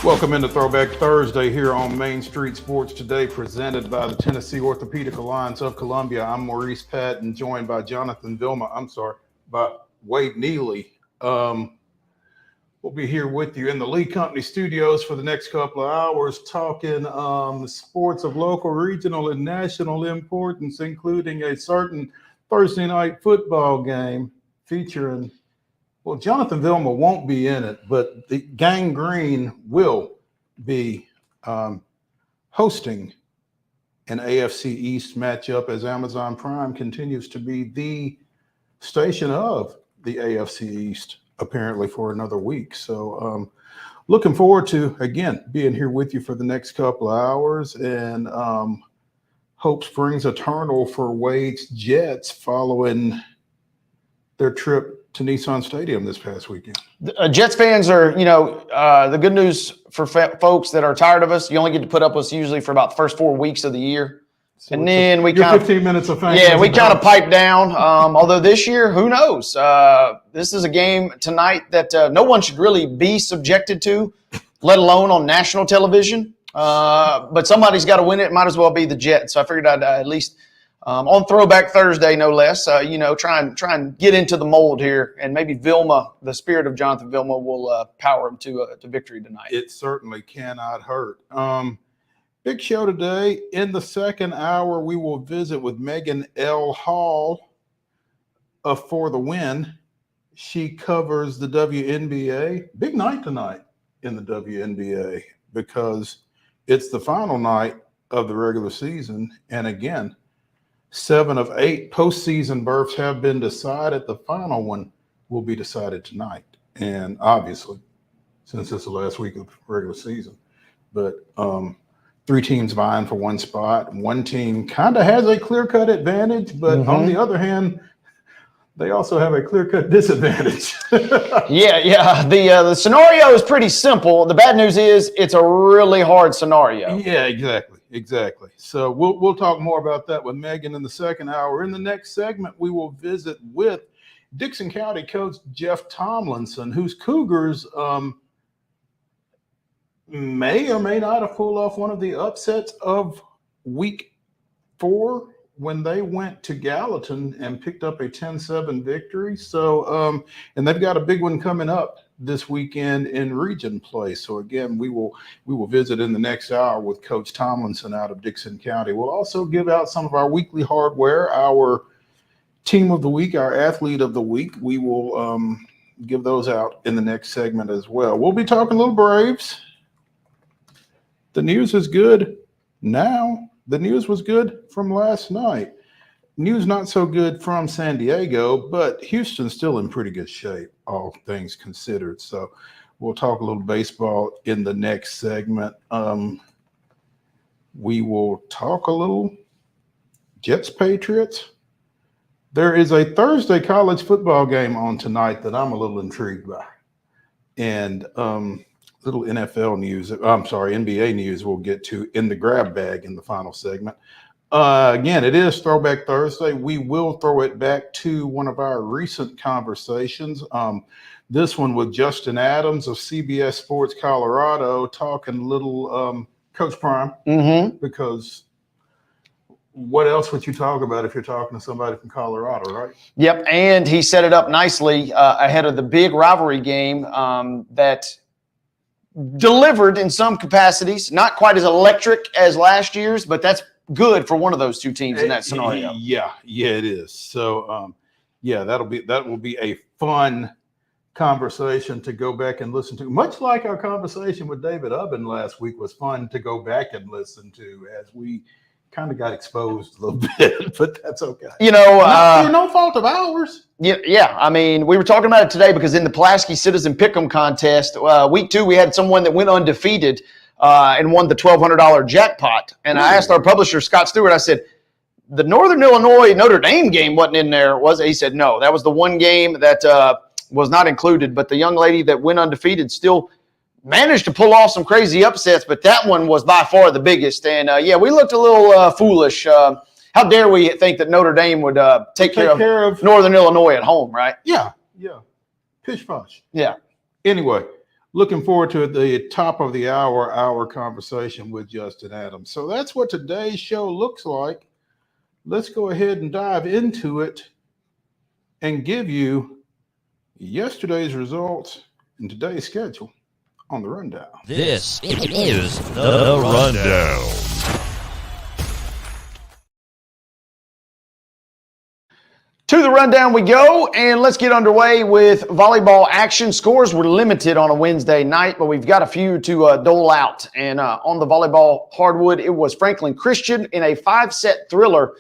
Welcome into Throwback Thursday here on Main Street Sports Today, presented by the Tennessee Orthopedic Alliance of Columbia. I'm Maurice Patton, joined by by Wade Neely. We'll be here with you in the Lee Company studios for the next couple of hours, talking sports of local, regional, and national importance, including a certain Thursday night football game featuring, well, Jonathan Vilma won't be in it, but the Gang Green will be hosting an AFC East matchup as Amazon Prime continues to be the station of the AFC East, apparently for another week. So looking forward to, again, being here with you for the next couple of hours, and hope springs eternal for Wade's Jets following their trip to Nissan Stadium this past weekend. Jets fans are, the good news for folks that are tired of us, you only get to put up with us usually for about the first 4 weeks of the year. So and then we kind of 15 minutes of fame. Yeah, we kind of pipe down. Although this year, who knows? This is a game tonight that no one should really be subjected to, let alone on national television. But somebody's got to win it. Might as well be the Jets. So I figured I'd at least on Throwback Thursday, no less, try and get into the mold here, and maybe Vilma, the spirit of Jonathan Vilma, will power him to victory tonight. It certainly cannot hurt. Big show today. In the second hour, we will visit with Megan L. Hall of For the Win. She covers the WNBA. Big night tonight in the WNBA because it's the final night of the regular season. And again, 7 of 8 postseason berths have been decided. The final one will be decided tonight. And obviously, since it's the last week of regular season, but 3 teams vying for one spot. One team kind of has a clear-cut advantage, but on the other hand, they also have a clear-cut disadvantage. Yeah. The scenario is pretty simple. The bad news is it's a really hard scenario. Yeah, exactly. So we'll talk more about that with Megan in the second hour. In the next segment, we will visit with Dickson County coach Jeff Tomlinson, whose Cougars may or may not have pulled off one of the upsets of week 4 when they went to Gallatin and picked up a 10-7 victory. So, and they've got a big one coming up this weekend in region play. So again, we will visit in the next hour with Coach Tomlinson out of Dickson County. We'll also give out some of our weekly hardware, our team of the week, our athlete of the week. We will give those out in the next segment as well. We'll be talking a little Braves. The news is good now. The news was good from last night. News not so good from San Diego, but Houston's still in pretty good shape, all things considered. So we'll talk a little baseball in the next segment. We will talk a little Jets Patriots. There is a Thursday college football game on tonight that I'm a little intrigued by. And little NFL news, NBA news we'll get to in the grab bag in the final segment. Again, it is Throwback Thursday. We will throw it back to one of our recent conversations. This one with Justin Adams of CBS Sports Colorado, talking a little Coach Prime, because what else would you talk about if you're talking to somebody from Colorado, right? Yep, and he set it up nicely ahead of the big rivalry game that delivered in some capacities, not quite as electric as last year's, but that's good for one of those two teams in that scenario. Yeah, it is. So, that will be a fun conversation to go back and listen to. Much like our conversation with David Ubben last week was fun to go back and listen to, as we kind of got exposed a little bit, but that's okay. No fault of ours. Yeah. I mean, we were talking about it today because in the Pulaski Citizen Pick'em contest, week 2, we had someone that went undefeated and won the $1,200 jackpot. And I asked our publisher, Scott Stewart, I said, the Northern Illinois Notre Dame game wasn't in there, was it? He said, no, that was the one game that was not included. But the young lady that went undefeated still managed to pull off some crazy upsets, but that one was by far the biggest. And, we looked a little foolish. How dare we think that Notre Dame would take care of Northern Illinois at home, right? Yeah. Pish posh. Yeah. Anyway, Looking forward to the top of the hour conversation with Justin Adams. So that's what today's show looks like. Let's go ahead and dive into it and give you yesterday's results and today's schedule on the rundown. This is the rundown. To the rundown we go, and let's get underway with volleyball action. Scores were limited on a Wednesday night, but we've got a few to dole out. And on the volleyball hardwood, it was Franklin Christian in a 5-set thriller,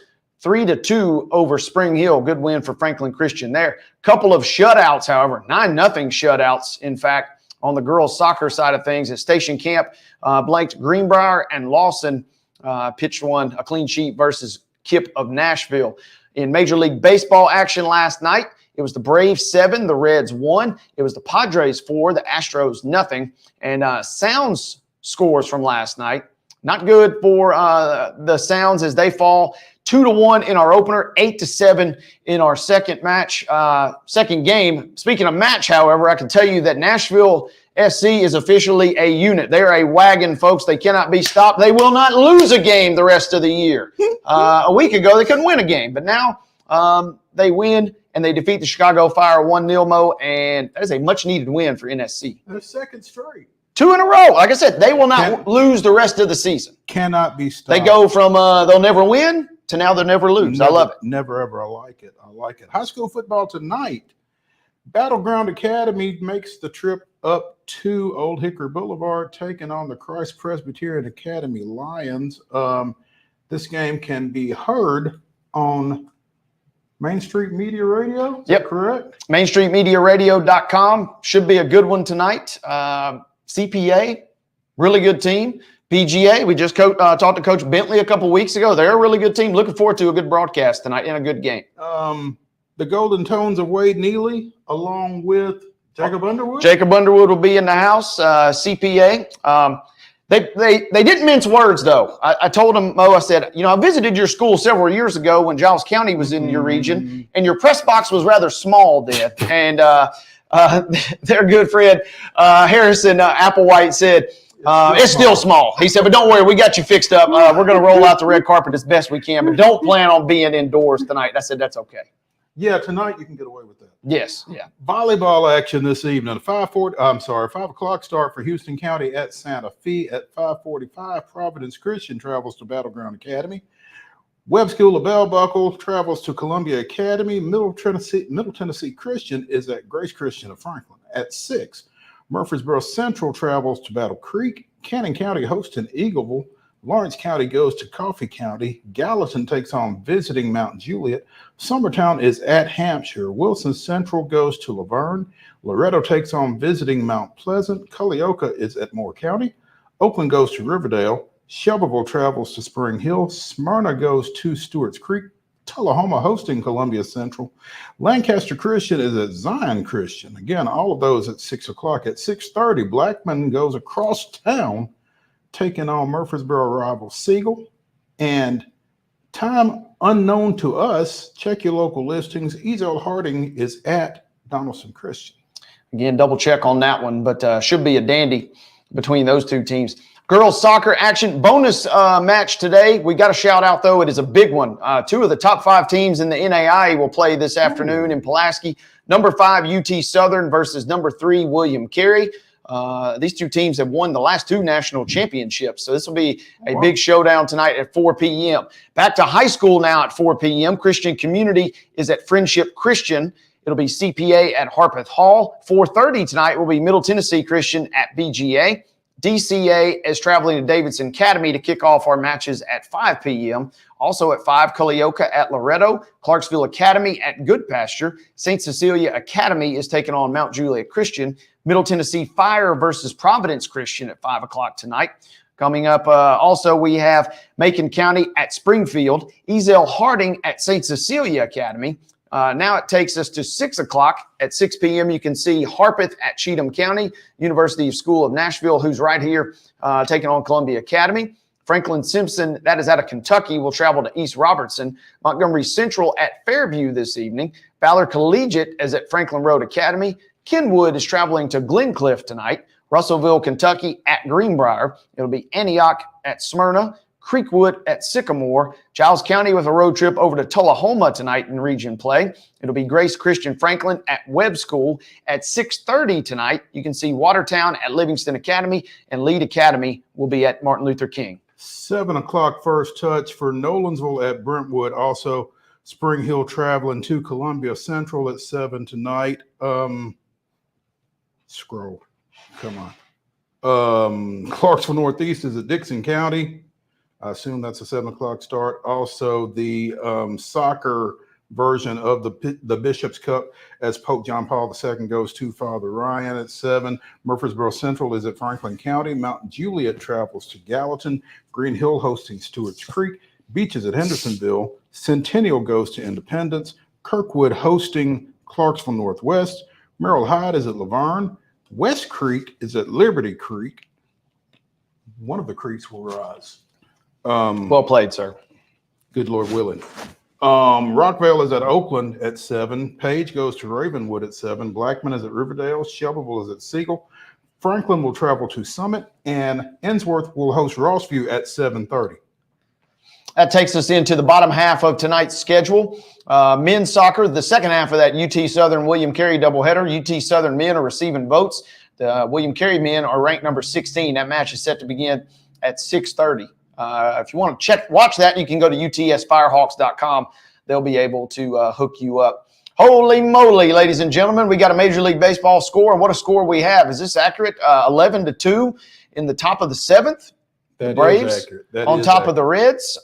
3-2 over Spring Hill. Good win for Franklin Christian there. Couple of shutouts, however, 9-0 shutouts, in fact, on the girls' soccer side of things at Station Camp. Blanked Greenbrier, and Lawson pitched one, a clean sheet versus Kip of Nashville. In Major League Baseball action last night, it was the Braves 7, the Reds 1. It was the Padres 4, the Astros nothing. And Sounds scores from last night, not good for the Sounds as they fall 2-1 in our opener, 8-7 in our second game. Speaking of match, however, I can tell you that Nashville SC is officially a unit. They're a wagon, folks. They cannot be stopped. They will not lose a game the rest of the year. A week ago, they couldn't win a game, but now they win and they defeat the Chicago Fire 1-0, Mo, and that is a much-needed win for NSC. Their second straight. 2 in a row. Like I said, they will not lose the rest of the season. Cannot be stopped. They go from they'll never win to now they'll never lose. I love it. Never, ever. I like it. I like it. High school football tonight. Battleground Academy makes the trip up to Old Hickory Boulevard, taking on the Christ Presbyterian Academy Lions. This game can be heard on Main Street Media Radio. Is that correct? MainStreetMediaRadio.com. Should be a good one tonight. CPA, really good team. PGA, we just talked to Coach Bentley a couple weeks ago. They're a really good team. Looking forward to a good broadcast tonight and a good game. The Golden Tones of Wade Neely, along with Jacob Underwood. Jacob Underwood will be in the house. CPA. They didn't mince words, though. I told him, Mo, I said, I visited your school several years ago when Giles County was in your region, and your press box was rather small then. And their good friend Harrison Applewhite said, it's still small. He said, but don't worry, we got you fixed up. We're going to roll out the red carpet as best we can, but don't plan on being indoors tonight. I said, that's okay. Yeah, tonight you can get away with that. Yes, yeah. Volleyball action this evening. 5 o'clock start for Houston County at Santa Fe. At 5:45, Providence Christian travels to Battleground Academy. Webb School of Bell Buckle travels to Columbia Academy. Middle Tennessee Christian is at Grace Christian of Franklin. At 6, Murfreesboro Central travels to Battle Creek. Cannon County hosts in Eagleville. Lawrence County goes to Coffee County. Gallatin takes on visiting Mount Juliet. Summertown is at Hampshire. Wilson Central goes to Laverne. Loretto takes on visiting Mount Pleasant. Culleoka is at Moore County. Oakland goes to Riverdale. Shelbyville travels to Spring Hill. Smyrna goes to Stewart's Creek. Tullahoma hosting Columbia Central. Lancaster Christian is at Zion Christian. Again, all of those at 6 o'clock. At 6:30, Blackman goes across town, taking on Murfreesboro rival Siegel. And time unknown to us, check your local listings. Ezel Harding is at Donaldson Christian. Again, double check on that one, but should be a dandy between those two teams. Girls soccer action bonus match today. We got a shout out, though. It is a big one. 2 of the top 5 teams in the NAI will play this afternoon in Pulaski. Number 5, UT Southern versus number 3, William Carey. These two teams have won the last 2 national championships. So this will be a big showdown tonight at 4 p.m. Back to high school now at 4 p.m. Christian Community is at Friendship Christian. It'll be CPA at Harpeth Hall. 4:30 tonight will be Middle Tennessee Christian at BGA. DCA is traveling to Davidson Academy to kick off our matches at 5 p.m. Also at 5, Culleoka at Loretto. Clarksville Academy at Goodpasture. St. Cecilia Academy is taking on Mount Juliet Christian. Middle Tennessee Fire versus Providence Christian at 5 o'clock tonight. Coming up, also we have Macon County at Springfield. Ezel Harding at St. Cecilia Academy. Now it takes us to 6 o'clock. At 6 p.m., you can see Harpeth at Cheatham County, University School of Nashville, who's right here taking on Columbia Academy. Franklin Simpson, that is out of Kentucky, will travel to East Robertson. Montgomery Central at Fairview this evening. Ballard Collegiate is at Franklin Road Academy. Kenwood is traveling to Glencliff tonight. Russellville, Kentucky at Greenbrier. It'll be Antioch at Smyrna, Creekwood at Sycamore, Giles County with a road trip over to Tullahoma tonight in region play. It'll be Grace Christian Franklin at Webb School at 6:30 tonight. You can see Watertown at Livingston Academy, and Lead Academy will be at Martin Luther King. 7 o'clock first touch for Nolensville at Brentwood. Also, Spring Hill traveling to Columbia Central at 7 tonight. Scroll. Come on. Clarksville Northeast is at Dickson County. I assume that's a 7 o'clock start. Also, the soccer version of the Bishop's Cup as Pope John Paul II goes to Father Ryan at 7. Murfreesboro Central is at Franklin County. Mount Juliet travels to Gallatin. Green Hill hosting Stewart's Creek. Beaches at Hendersonville. Centennial goes to Independence. Kirkwood hosting Clarksville Northwest. Merrill Hyde is at Laverne. West Creek is at Liberty Creek. One of the creeks will rise. Well played, sir. Good Lord willing. Rockvale is at Oakland at 7. Page goes to Ravenwood at 7. Blackman is at Riverdale. Shelbyville is at Siegel. Franklin will travel to Summit, and Ensworth will host Rossview at 7:30. That takes us into the bottom half of tonight's schedule. Men's soccer, the second half of that UT Southern William Carey doubleheader. UT Southern men are receiving votes. The William Carey men are ranked number 16. That match is set to begin at 6:30. If you want to watch that, you can go to utsfirehawks.com. They'll be able to hook you up. Holy moly, ladies and gentlemen, we got a Major League Baseball score. And what a score we have. Is this accurate? 11-2 in the top of the seventh. The Braves on top of the Reds,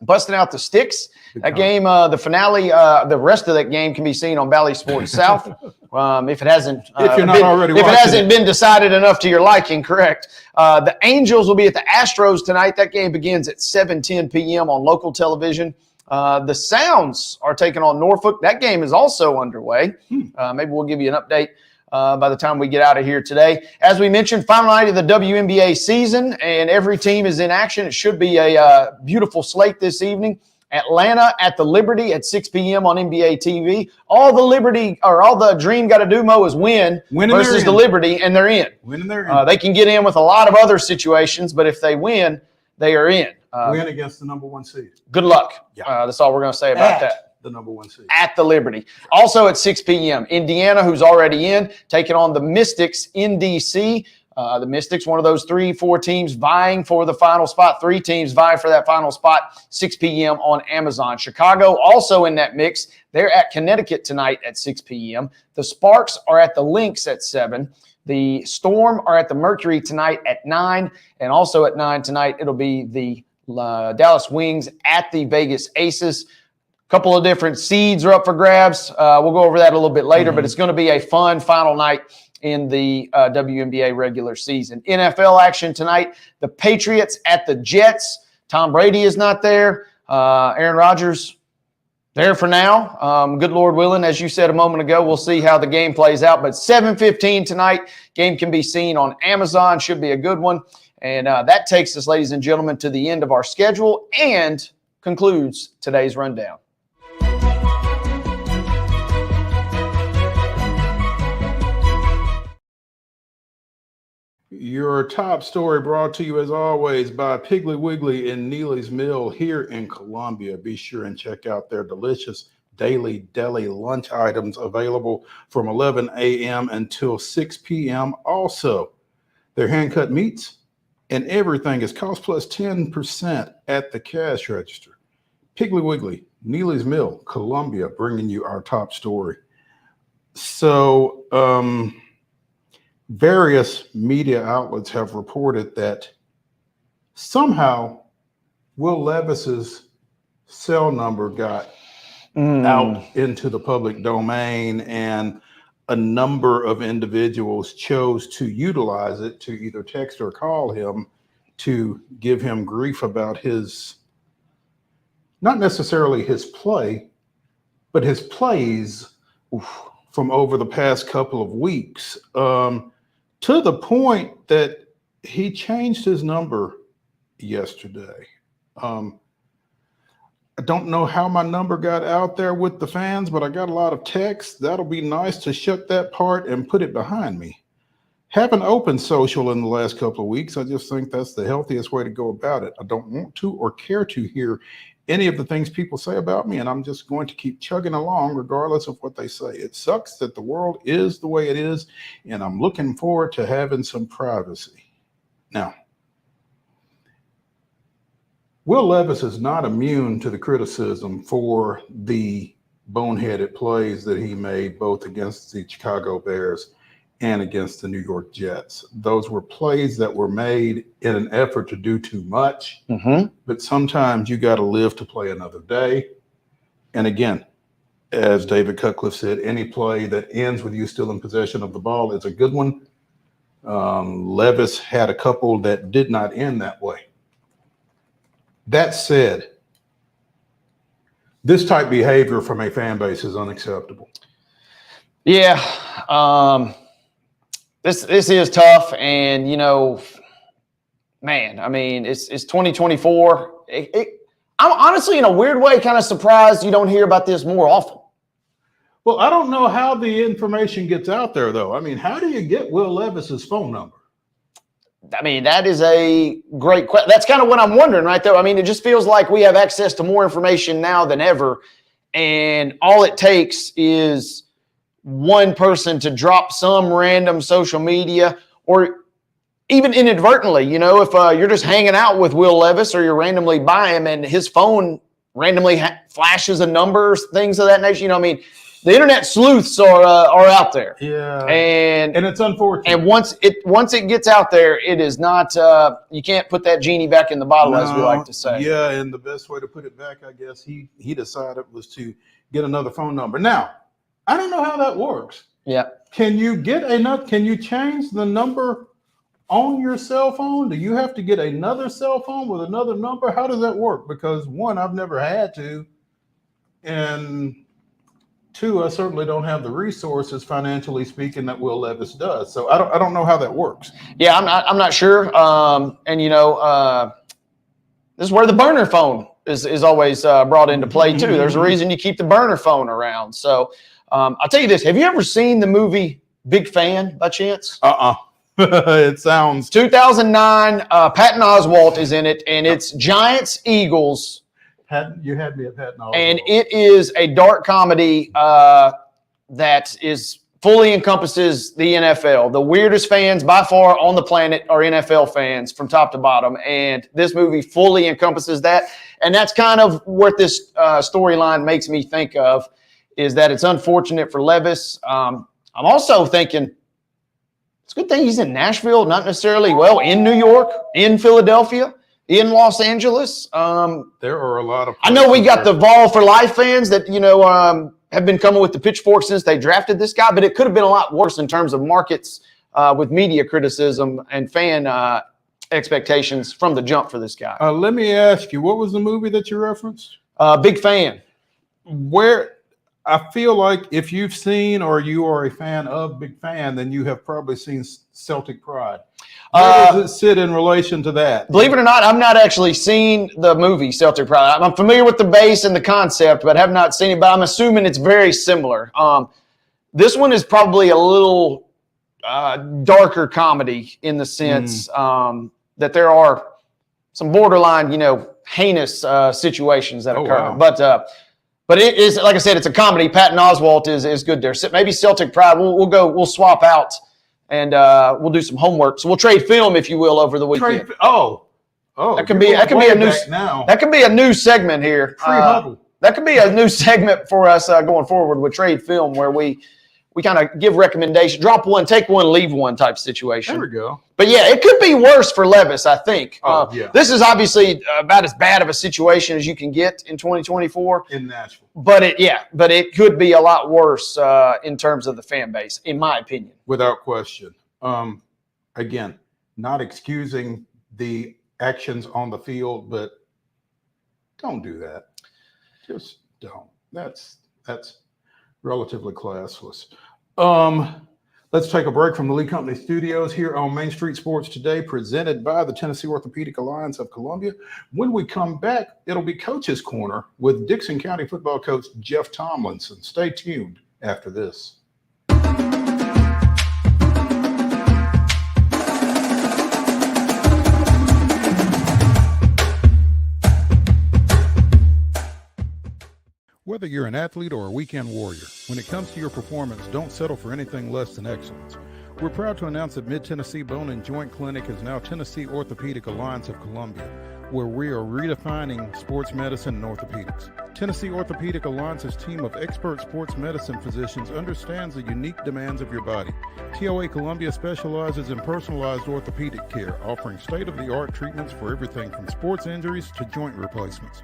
busting out the sticks. That game, the finale, the rest of that game can be seen on Valley Sports South. If it hasn't, been decided enough to your liking, correct. The Angels will be at the Astros tonight. That game begins at 7:10 p.m. on local television. The Sounds are taking on Norfolk. That game is also underway. Maybe we'll give you an update by the time we get out of here today. As we mentioned, final night of the WNBA season, and every team is in action. It should be a beautiful slate this evening. Atlanta at the Liberty at 6 p.m. on NBA TV. All the Dream got to do, Mo, is win versus the Liberty, and they're in. They can get in with a lot of other situations, but if they win, they are in. Win against the number 1 seed. Good luck. Yeah. That's all we're going to say about that. The number 1 seed. At the Liberty. Also at 6 p.m., Indiana, who's already in, taking on the Mystics in D.C. The Mystics, one of those 3-4 teams vying for the final spot. 3 teams vying for that final spot, 6 p.m. on Amazon. Chicago also in that mix. They're at Connecticut tonight at 6 p.m. The Sparks are at the Lynx at 7. The Storm are at the Mercury tonight at 9. And also at 9 tonight, it'll be the Dallas Wings at the Vegas Aces. Couple of different seeds are up for grabs. We'll go over that a little bit later, but it's going to be a fun final night in the WNBA regular season. NFL action tonight. The Patriots at the Jets. Tom Brady is not there. Aaron Rodgers there for now. Good Lord willing, as you said a moment ago, we'll see how the game plays out. But 7:15 tonight, game can be seen on Amazon. Should be a good one. And that takes us, ladies and gentlemen, to the end of our schedule and concludes today's rundown. Your top story brought to you, as always, by Piggly Wiggly in Neely's Mill here in Columbia. Be sure and check out their delicious daily deli lunch items available from 11 a.m. until 6 p.m. Also, their hand-cut meats and everything is cost plus 10% at the cash register. Piggly Wiggly, Neely's Mill, Columbia, bringing you our top story. So, various media outlets have reported that somehow Will Levis's cell number got out into the public domain, and a number of individuals chose to utilize it to either text or call him to give him grief about his, not necessarily his play, but his plays from over the past couple of weeks. To the point that he changed his number yesterday. I don't know how my number got out there with the fans, but I got a lot of texts. That'll be nice to shut that part and put it behind me. haven't opened social in the last couple of weeks. I just think that's the healthiest way to go about it. I don't want to or care to hear any of the things people say about me, and I'm just going to keep chugging along regardless of what they say. It sucks that the world is the way it is, and I'm looking forward to having some privacy. Now, Will Levis is not immune to the criticism for the boneheaded plays that he made both against the Chicago Bears and against the New York Jets. Those were plays that were made in an effort to do too much, but sometimes you got to live to play another day. And again, as David Cutcliffe said, any play that ends with you still in possession of the ball is a good one. Levis had a couple that did not end that way. That said, this type of behavior from a fan base is unacceptable. Yeah. This is tough, and man, I mean, it's 2024. I'm honestly, in a weird way, kind of surprised you don't hear about this more often. Well, I don't know how the information gets out there, though. I mean, how do you get Will Levis's phone number? I mean, that is a great question. That's kind of what I'm wondering, right there. I mean, it just feels like we have access to more information now than ever, and all it takes is one person to drop some random social media, or even inadvertently, if you're just hanging out with Will Levis or you're randomly by him and his phone randomly flashes a number, things of that nature. I mean, the internet sleuths are out there. Yeah, and it's unfortunate. And once it gets out there, it is not. You can't put that genie back in the bottle, as we like to say. Yeah, and the best way to put it back, I guess, he decided was to get another phone number. Now, I don't know how that works. Yeah. Can you change the number on your cell phone? Do you have to get another cell phone with another number? How does that work? Because one, I've never had to, and two, I certainly don't have the resources, financially speaking, that Will Levis does. So I don't know how that works. Yeah, I'm not sure. This is where the burner phone is always brought into play too. There's a reason you keep the burner phone around. So I'll tell you this: have you ever seen the movie Big Fan by chance? It sounds 2009. Patton Oswalt is in it, and it's Giants Eagles. You had me at Patton Oswalt. And it is a dark comedy that fully encompasses the NFL. The weirdest fans by far on the planet are NFL fans from top to bottom, and this movie fully encompasses that. And that's kind of what this storyline makes me think of, is that it's unfortunate for Levis. I'm also thinking it's a good thing he's in Nashville, not necessarily, in New York, in Philadelphia, in Los Angeles. There are a lot of. I know we got the Vol for Life fans that have been coming with the pitchfork since they drafted this guy, but it could have been a lot worse in terms of markets with media criticism and fan expectations from the jump for this guy. Let me ask you, what was the movie that you referenced? Big Fan. Where I feel like if you've seen or you are a fan of Big Fan, then you have probably seen Celtic Pride. Where does it sit in relation to that? Believe it or not, I've not actually seen the movie Celtic Pride. I'm familiar with the base and the concept, but have not seen it. But I'm assuming it's very similar. This one is probably a little darker comedy in the sense that there are some borderline, heinous situations that occur. Wow. But it is, like I said, it's a comedy. Patton Oswalt is good there. So maybe Celtic Pride. We'll swap out. And we'll do some homework. So we'll trade film, if you will, over the weekend. That could be a new segment here. That could be a new segment for us going forward with trade film, where we kind of give recommendations, drop one, take one, leave one type situation. There we go. But yeah, it could be worse for Levis, I think. This is obviously about as bad of a situation as you can get in 2024 in Nashville. But it could be a lot worse in terms of the fan base, in my opinion. Without question. Again, not excusing the actions on the field, but don't do that. Just don't. That's relatively classless. Let's take a break from the Lee Company studios here on Main Street Sports Today, presented by the Tennessee Orthopedic Alliance of Columbia. When we come back, it'll be Coach's Corner with Dickson County football coach Jeff Tomlinson. Stay tuned after this. Whether you're an athlete or a weekend warrior, when it comes to your performance, don't settle for anything less than excellence. We're proud to announce that Mid-Tennessee Bone and Joint Clinic is now Tennessee Orthopedic Alliance of Columbia, where we are redefining sports medicine and orthopedics. Tennessee Orthopedic Alliance's team of expert sports medicine physicians understands the unique demands of your body. TOA Columbia specializes in personalized orthopedic care, offering state-of-the-art treatments for everything from sports injuries to joint replacements.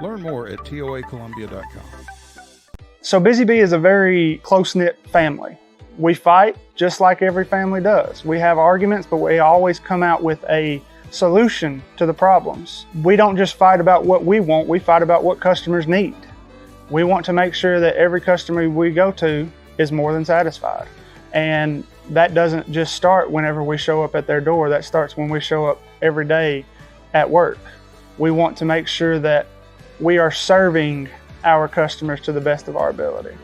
Learn more at toacolumbia.com. So Busy Bee is a very close-knit family. We fight just like every family does. We have arguments, but we always come out with a solution to the problems. We don't just fight about what we want, we fight about what customers need. We want to make sure that every customer we go to is more than satisfied. And that doesn't just start whenever we show up at their door, that starts when we show up every day at work. We want to make sure that we are serving our customers to the best of our ability.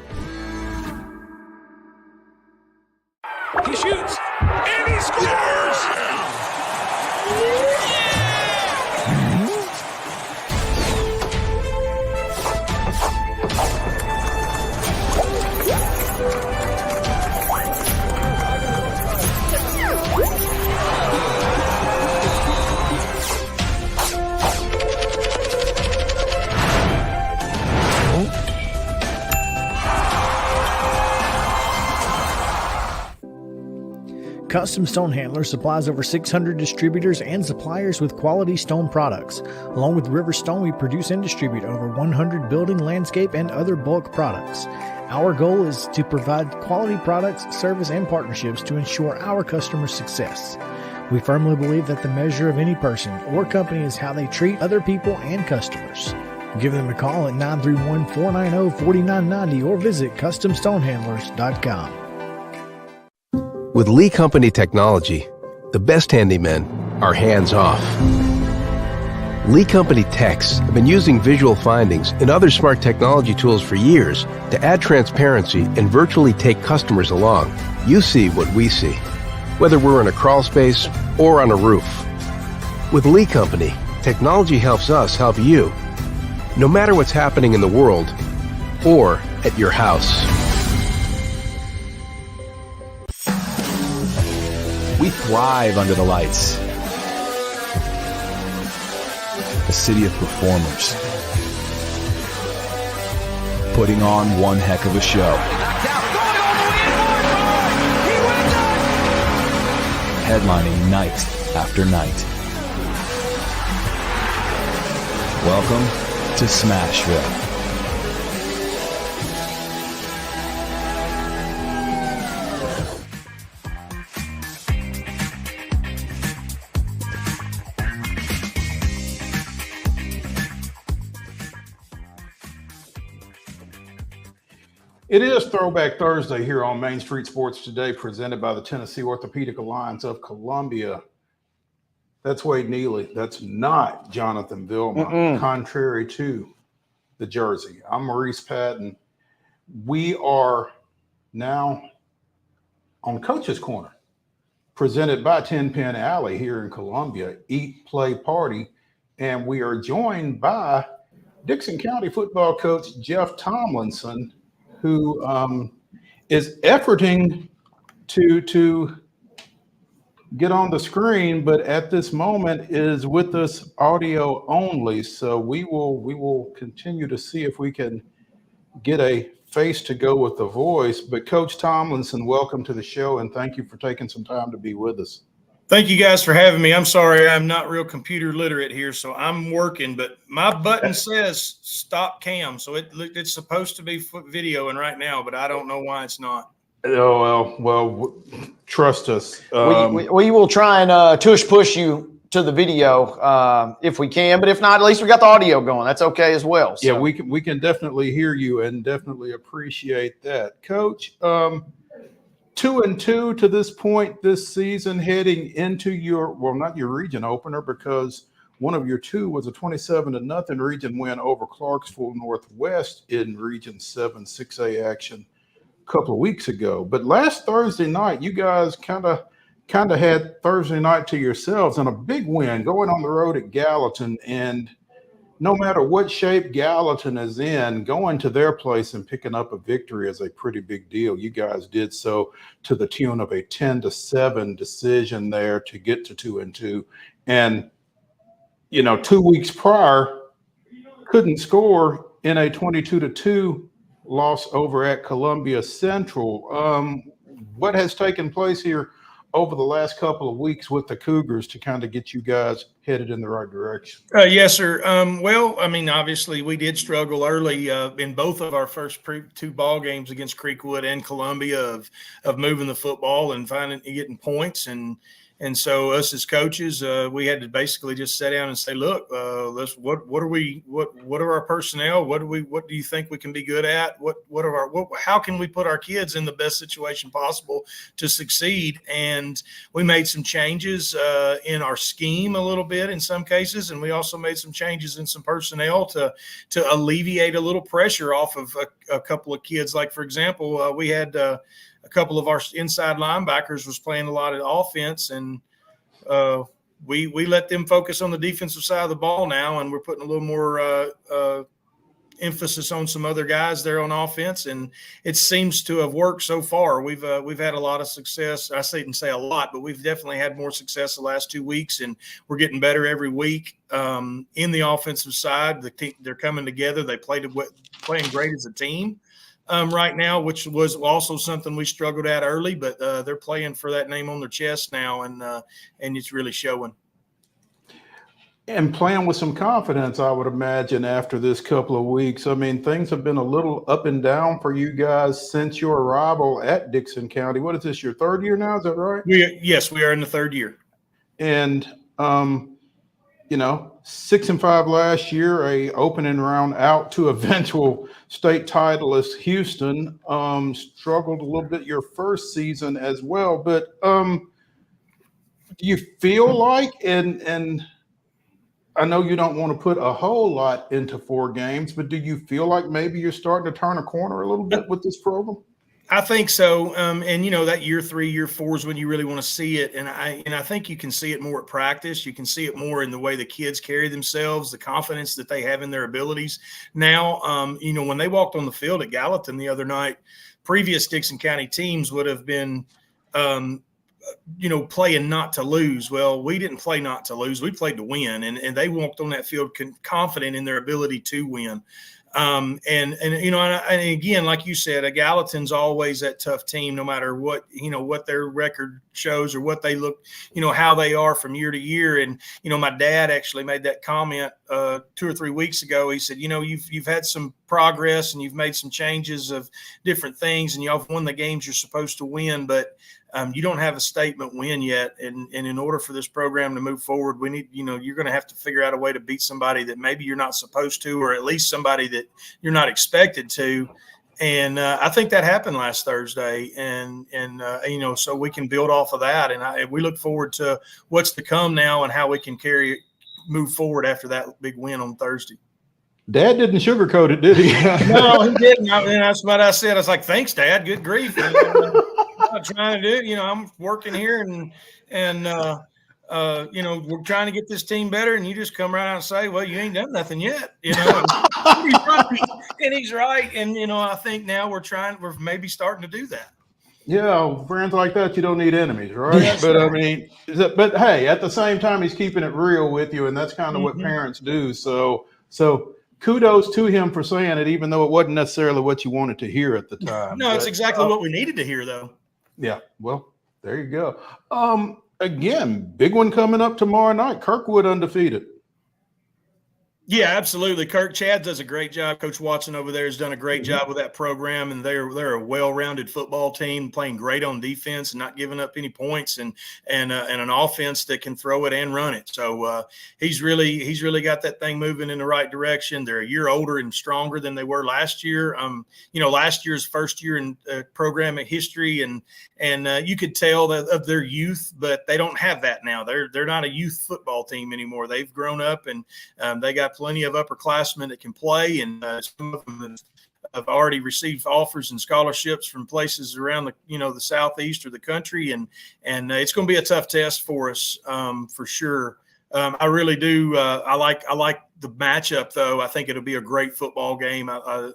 He shoots, and he scores! Custom Stone Handler supplies over 600 distributors and suppliers with quality stone products. Along with River Stone, we produce and distribute over 100 building, landscape, and other bulk products. Our goal is to provide quality products, service, and partnerships to ensure our customers' success. We firmly believe that the measure of any person or company is how they treat other people and customers. Give them a call at 931-490-4990 or visit CustomStonehandlers.com. With Lee Company technology, the best handymen are hands-off. Lee Company techs have been using visual findings and other smart technology tools for years to add transparency and virtually take customers along. You see what we see, whether we're in a crawl space or on a roof. With Lee Company, technology helps us help you, no matter what's happening in the world or at your house. We thrive under the lights. A city of performers. Putting on one heck of a show. Headlining night after night. Welcome to Smashville. It is Throwback Thursday here on Main Street Sports Today, presented by the Tennessee Orthopedic Alliance of Columbia. That's Wade Neely. That's not Jonathan Vilma, contrary to the jersey. I'm Maurice Patton. We are now on Coach's Corner, presented by 10 Pin Alley here in Columbia, Eat, Play, Party. And we are joined by Dickson County football coach Jeff Tomlinson, who is efforting to get on the screen, but at this moment is with us audio only. So we will continue to see if we can get a face to go with the voice. But Coach Tomlinson, welcome to the show, and thank you for taking some time to be with us. Thank you guys for having me. I'm sorry I'm not real computer literate here, so I'm working, but my button says stop cam, so it's supposed to be video and right now, but I don't know why it's not. Oh, well, trust us. We will try and tush push you to the video if we can, but if not, at least we got the audio going. That's okay as well. So. Yeah, we can definitely hear you and definitely appreciate that. Coach, 2-2 to this point this season, heading into your, well, not your region opener, because one of your two was a 27-0 region win over Clarksville Northwest in Region 7 6A action a couple of weeks ago. But last Thursday night, you guys kind of had Thursday night to yourselves and a big win going on the road at Gallatin. And no matter what shape Gallatin is in, going to their place and picking up a victory is a pretty big deal. You guys did so to the tune of a 10-7 decision there to get to 2-2. And, 2 weeks prior, couldn't score in a 22-2 loss over at Columbia Central. What has taken place here over the last couple of weeks with the Cougars to kind of get you guys headed in the right direction? Yes, sir. Well, I mean, obviously we did struggle early in both of our first two ball games against Creekwood and Columbia of moving the football and getting points. And so us as coaches, we had to basically just sit down and say, look, what are our personnel? What do you think we can be good at? How can we put our kids in the best situation possible to succeed? And we made some changes in our scheme a little bit in some cases, and we also made some changes in some personnel to alleviate a little pressure off of a couple of kids. Like, for example, we had a couple of our inside linebackers was playing a lot of offense, and we let them focus on the defensive side of the ball now, and we're putting a little more emphasis on some other guys there on offense, and it seems to have worked so far. We've had a lot of success. I didn't say a lot, but we've definitely had more success the last 2 weeks, and we're getting better every week in the offensive side. They're coming together. They playing great as a team. Right now, which was also something we struggled at early, but they're playing for that name on their chest now, and it's really showing. And playing with some confidence, I would imagine, after this couple of weeks. I mean, things have been a little up and down for you guys since your arrival at Dickson County. What is this, your third year now? Is that right? Yes, we are in the third year. And 6-5 last year, a opening round out to eventual state titleist Houston. Struggled a little bit your first season as well, but do you feel like, and I know you don't want to put a whole lot into 4 games, but do you feel like maybe you're starting to turn a corner a little bit with this program? I think so. And that year 3, year 4 is when you really want to see it. And I think you can see it more at practice. You can see it more in the way the kids carry themselves, the confidence that they have in their abilities. Now, when they walked on the field at Gallatin the other night, previous Dickson County teams would have been, playing not to lose. Well, we didn't play not to lose. We played to win. And they walked on that field confident in their ability to win. And again, like you said, a Gallatin's always that tough team, no matter what their record shows or what they look, how they are from year to year. And, my dad actually made that comment 2 or 3 weeks ago. He said, you've had some progress and you've made some changes of different things, and y'all have won the games you're supposed to win, but you don't have a statement win yet. And in order for this program to move forward, we need, you're going to have to figure out a way to beat somebody that maybe you're not supposed to, or at least somebody that you're not expected to. And I think that happened last Thursday. And so we can build off of that. And we look forward to what's to come now and how we can move forward after that big win on Thursday. Dad didn't sugarcoat it, did he? No, he didn't. And that's what I said. I was like, thanks, Dad. Good grief. I'm not trying to do, I'm working here and we're trying to get this team better. And you just come right out and say, well, you ain't done nothing yet, and he's right. And, I think now we're maybe starting to do that. Yeah. Friends like that, you don't need enemies, right? Yes, but but hey, at the same time, he's keeping it real with you. And that's kind of what parents do. So kudos to him for saying it, even though it wasn't necessarily what you wanted to hear at the time. No, it's exactly what we needed to hear, though. Yeah, well, there you go. Again, big one coming up tomorrow night. Kirkwood undefeated. Yeah, absolutely. Chad does a great job. Coach Watson over there has done a great job with that program, and they're a well-rounded football team, playing great on defense and not giving up any points, and an offense that can throw it and run it. So he's really got that thing moving in the right direction. They're a year older and stronger than they were last year. Last year's first year in program history, and you could tell that of their youth, but they don't have that now. They're not a youth football team anymore. They've grown up, and they got plenty of upperclassmen that can play, and some of them have already received offers and scholarships from places around the southeast or the country, and it's going to be a tough test for us for sure. I really do. I like the matchup, though. I think it'll be a great football game. I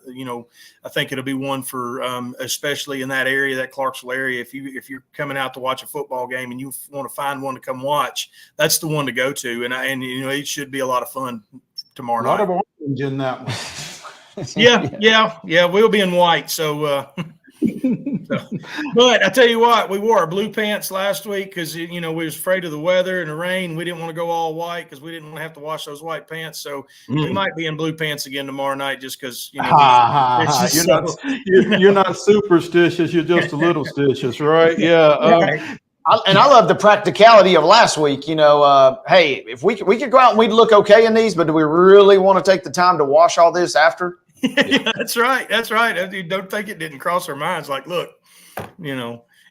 think it'll be one for, especially in that area, that Clarksville area. If you're coming out to watch a football game and you want to find one to come watch, that's the one to go to. And it should be a lot of fun tomorrow night. A lot of orange in that one. Yeah. We'll be in white. So, but I tell you what, we wore our blue pants last week because we was afraid of the weather and the rain. We didn't want to go all white because we didn't want to have to wash those white pants. So we might be in blue pants again tomorrow night just because you're not superstitious. You're just a little stitious, right? Yeah. I love the practicality of last week. Hey, if we could go out and we'd look okay in these, but do we really want to take the time to wash all this after? Yeah, that's right. Don't think it didn't cross our minds. Like, look, and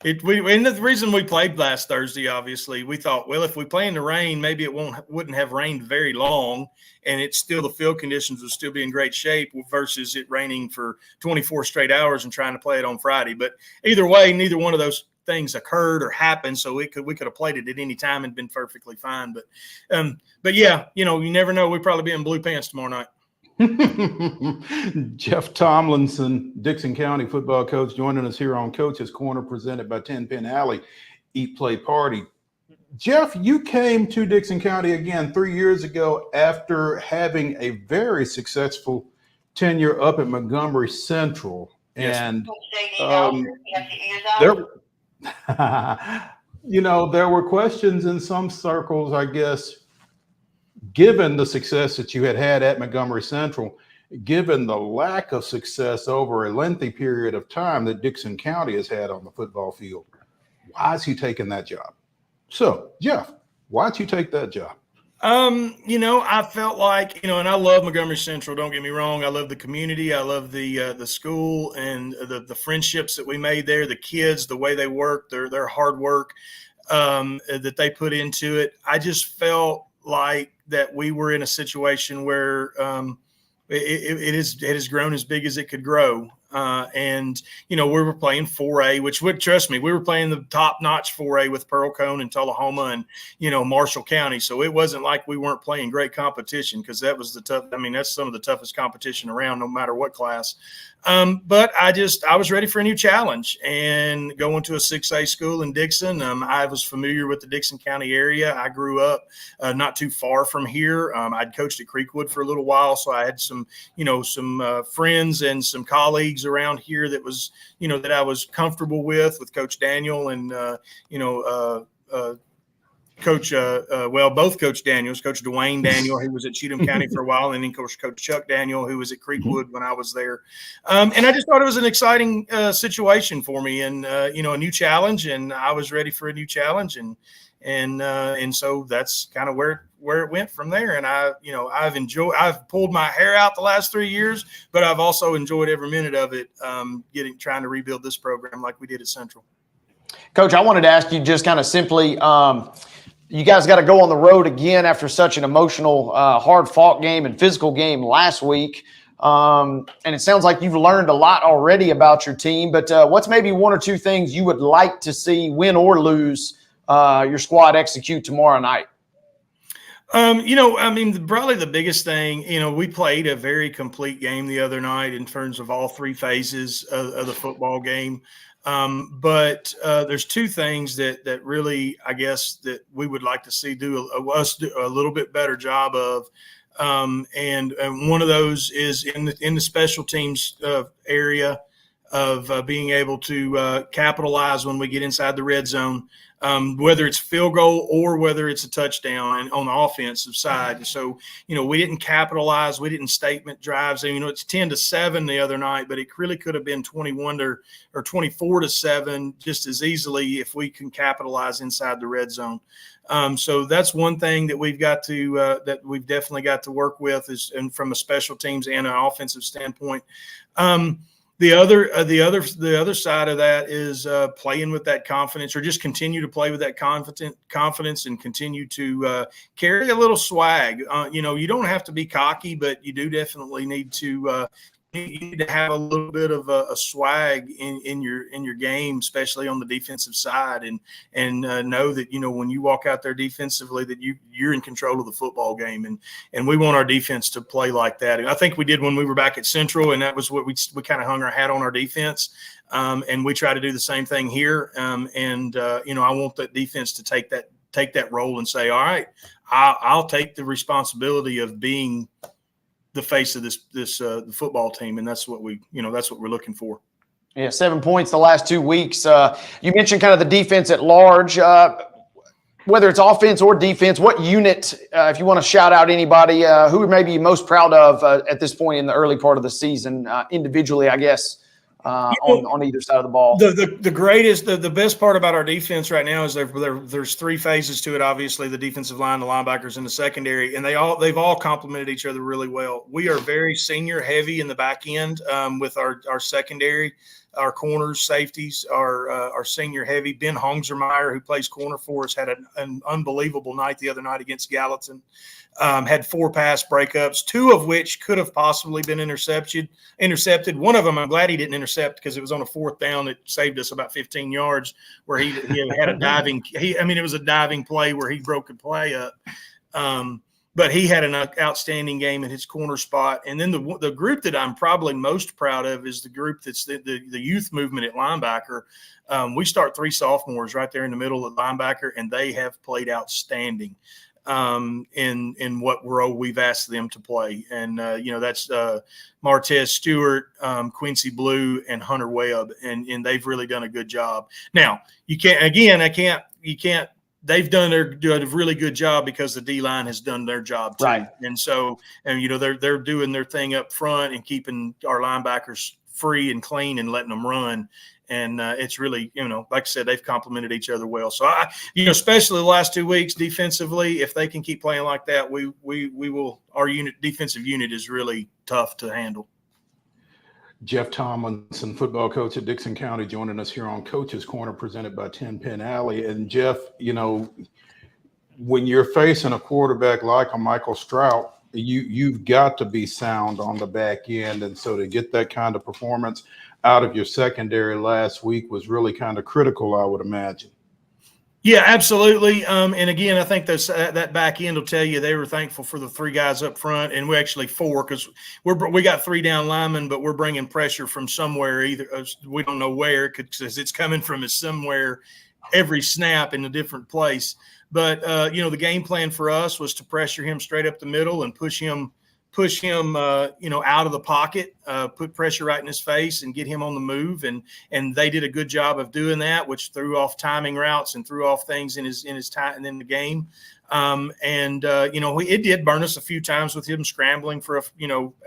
the reason we played last Thursday, obviously, we thought, well, if we play in the rain, maybe it wouldn't have rained very long, and the field conditions would still be in great shape versus it raining for 24 straight hours and trying to play it on Friday. But either way, neither one of those things occurred or happened, so we could have played it at any time and been perfectly fine. But yeah, you never know. We'll probably be in blue pants tomorrow night. Jeff Tomlinson, Dickson County football coach, joining us here on Coach's Corner, presented by 10 Pin Alley Eat Play Party. Jeff, you came to Dickson County again 3 years ago after having a very successful tenure up at Montgomery Central. Yes. And there were questions in some circles, I guess, given the success that you had at Montgomery Central, given the lack of success over a lengthy period of time that Dickson County has had on the football field. Why is he taking that job? So, Jeff, why'd you take that job? I felt like, and I love Montgomery Central. Don't get me wrong. I love the community. I love the school and the friendships that we made there, the kids, the way they work, their hard work that they put into it. I just felt like that we were in a situation where it has grown as big as it could grow. And we were playing 4A, which would, trust me, we were playing the top-notch 4A with Pearl Cone and Tullahoma and, Marshall County. So it wasn't like we weren't playing great competition, because that was that's some of the toughest competition around, no matter what class. But I was ready for a new challenge, and going to a 6A school in Dickson. I was familiar with the Dickson County area. I grew up not too far from here. I'd coached at Creekwood for a little while, so I had some friends and some colleagues around here that was, that I was comfortable with Coach Daniel and, both Coach Daniels, Coach Dwayne Daniel, who was at Cheatham County for a while, and then Coach Chuck Daniel, who was at Creekwood when I was there. And I just thought it was an exciting situation for me, and a new challenge, and I was ready for a new challenge, and so that's kind of where it went from there. And I've pulled my hair out the last 3 years, but I've also enjoyed every minute of it, trying to rebuild this program like we did at Central. Coach, I wanted to ask you just kind of simply, you guys got to go on the road again after such an emotional, hard-fought game and physical game last week. And it sounds like you've learned a lot already about your team. But what's maybe one or two things you would like to see, win or lose, your squad execute tomorrow night? Probably the biggest thing, we played a very complete game the other night in terms of all three phases of the football game. But there's two things that really, I guess, that we would like to see us do a little bit better job of. And one of those is in the special teams area of being able to capitalize when we get inside the red zone, whether it's field goal or whether it's a touchdown on the offensive side. So, we didn't capitalize. We didn't statement drives. It's 10-7 the other night, but it really could have been 21 or 24-7 just as easily if we can capitalize inside the red zone. So that's one thing that we've got to that we've definitely got to work with, and from a special teams and an offensive standpoint. The other side of that is playing with that confidence, or just continue to play with that confidence and continue to carry a little swag. You don't have to be cocky, but you do definitely need to you need to have a little bit of a swag in your game, especially on the defensive side, and know that, you know, when you walk out there defensively, that you're in control of the football game, and we want our defense to play like that. And I think we did when we were back at Central, and that was what we kind of hung our hat on our defense, and we try to do the same thing here. You know, I want that defense to take that role and say, all right, I'll take the responsibility of being the face of this the football team, and that's what we're looking for. Yeah, 7 points the last 2 weeks. You mentioned kind of the defense at large. Whether it's offense or defense, what unit, if you want to shout out anybody, who maybe you most proud of at this point in the early part of the season, individually, I guess, on either side of the ball? The greatest, the best part about our defense right now is there's three phases to it. Obviously, the defensive line, the linebackers, and the secondary, and they've all complemented each other really well. We are very senior heavy in the back end with our secondary. Our corners, safeties are senior heavy. Ben Hongsermeyer, who plays corner for us, had an unbelievable night the other night against Gallatin. Had 4 pass breakups, 2 of which could have possibly been intercepted. One of them, I'm glad he didn't intercept because it was on a 4th down. It saved us about 15 yards where he had a diving. It was a diving play where he broke a play up. But he had an outstanding game at his corner spot. And then the group that I'm probably most proud of is the group that's the youth movement at linebacker. We start 3 sophomores right there in the middle of linebacker, and they have played outstanding in what role we've asked them to play. And, that's Martez Stewart, Quincy Blue, and Hunter Webb. And they've really done a good job. Now, you can't. They've done a really good job because the D-line has done their job too. Right. And so, they're doing their thing up front and keeping our linebackers free and clean and letting them run. And it's really, like I said, they've complemented each other well. So especially the last 2 weeks defensively, if they can keep playing like that, we will. Our defensive unit is really tough to handle. Jeff Tomlinson, football coach at Dickson County, joining us here on Coach's Corner, presented by 10 Pin Alley. And Jeff, when you're facing a quarterback like a Michael Strout, you've got to be sound on the back end. And so to get that kind of performance out of your secondary last week was really kind of critical, I would imagine. Yeah, absolutely. And again, I think that back end will tell you they were thankful for the 3 guys up front, and we actually 4 because we got 3 down linemen, but we're bringing pressure from somewhere. Either we don't know where, because it's coming from somewhere every snap in a different place. But the game plan for us was to pressure him straight up the middle and push him out of the pocket, put pressure right in his face and get him on the move. And they did a good job of doing that, which threw off timing routes and threw off things in his time and in the game. It did burn us a few times with him scrambling for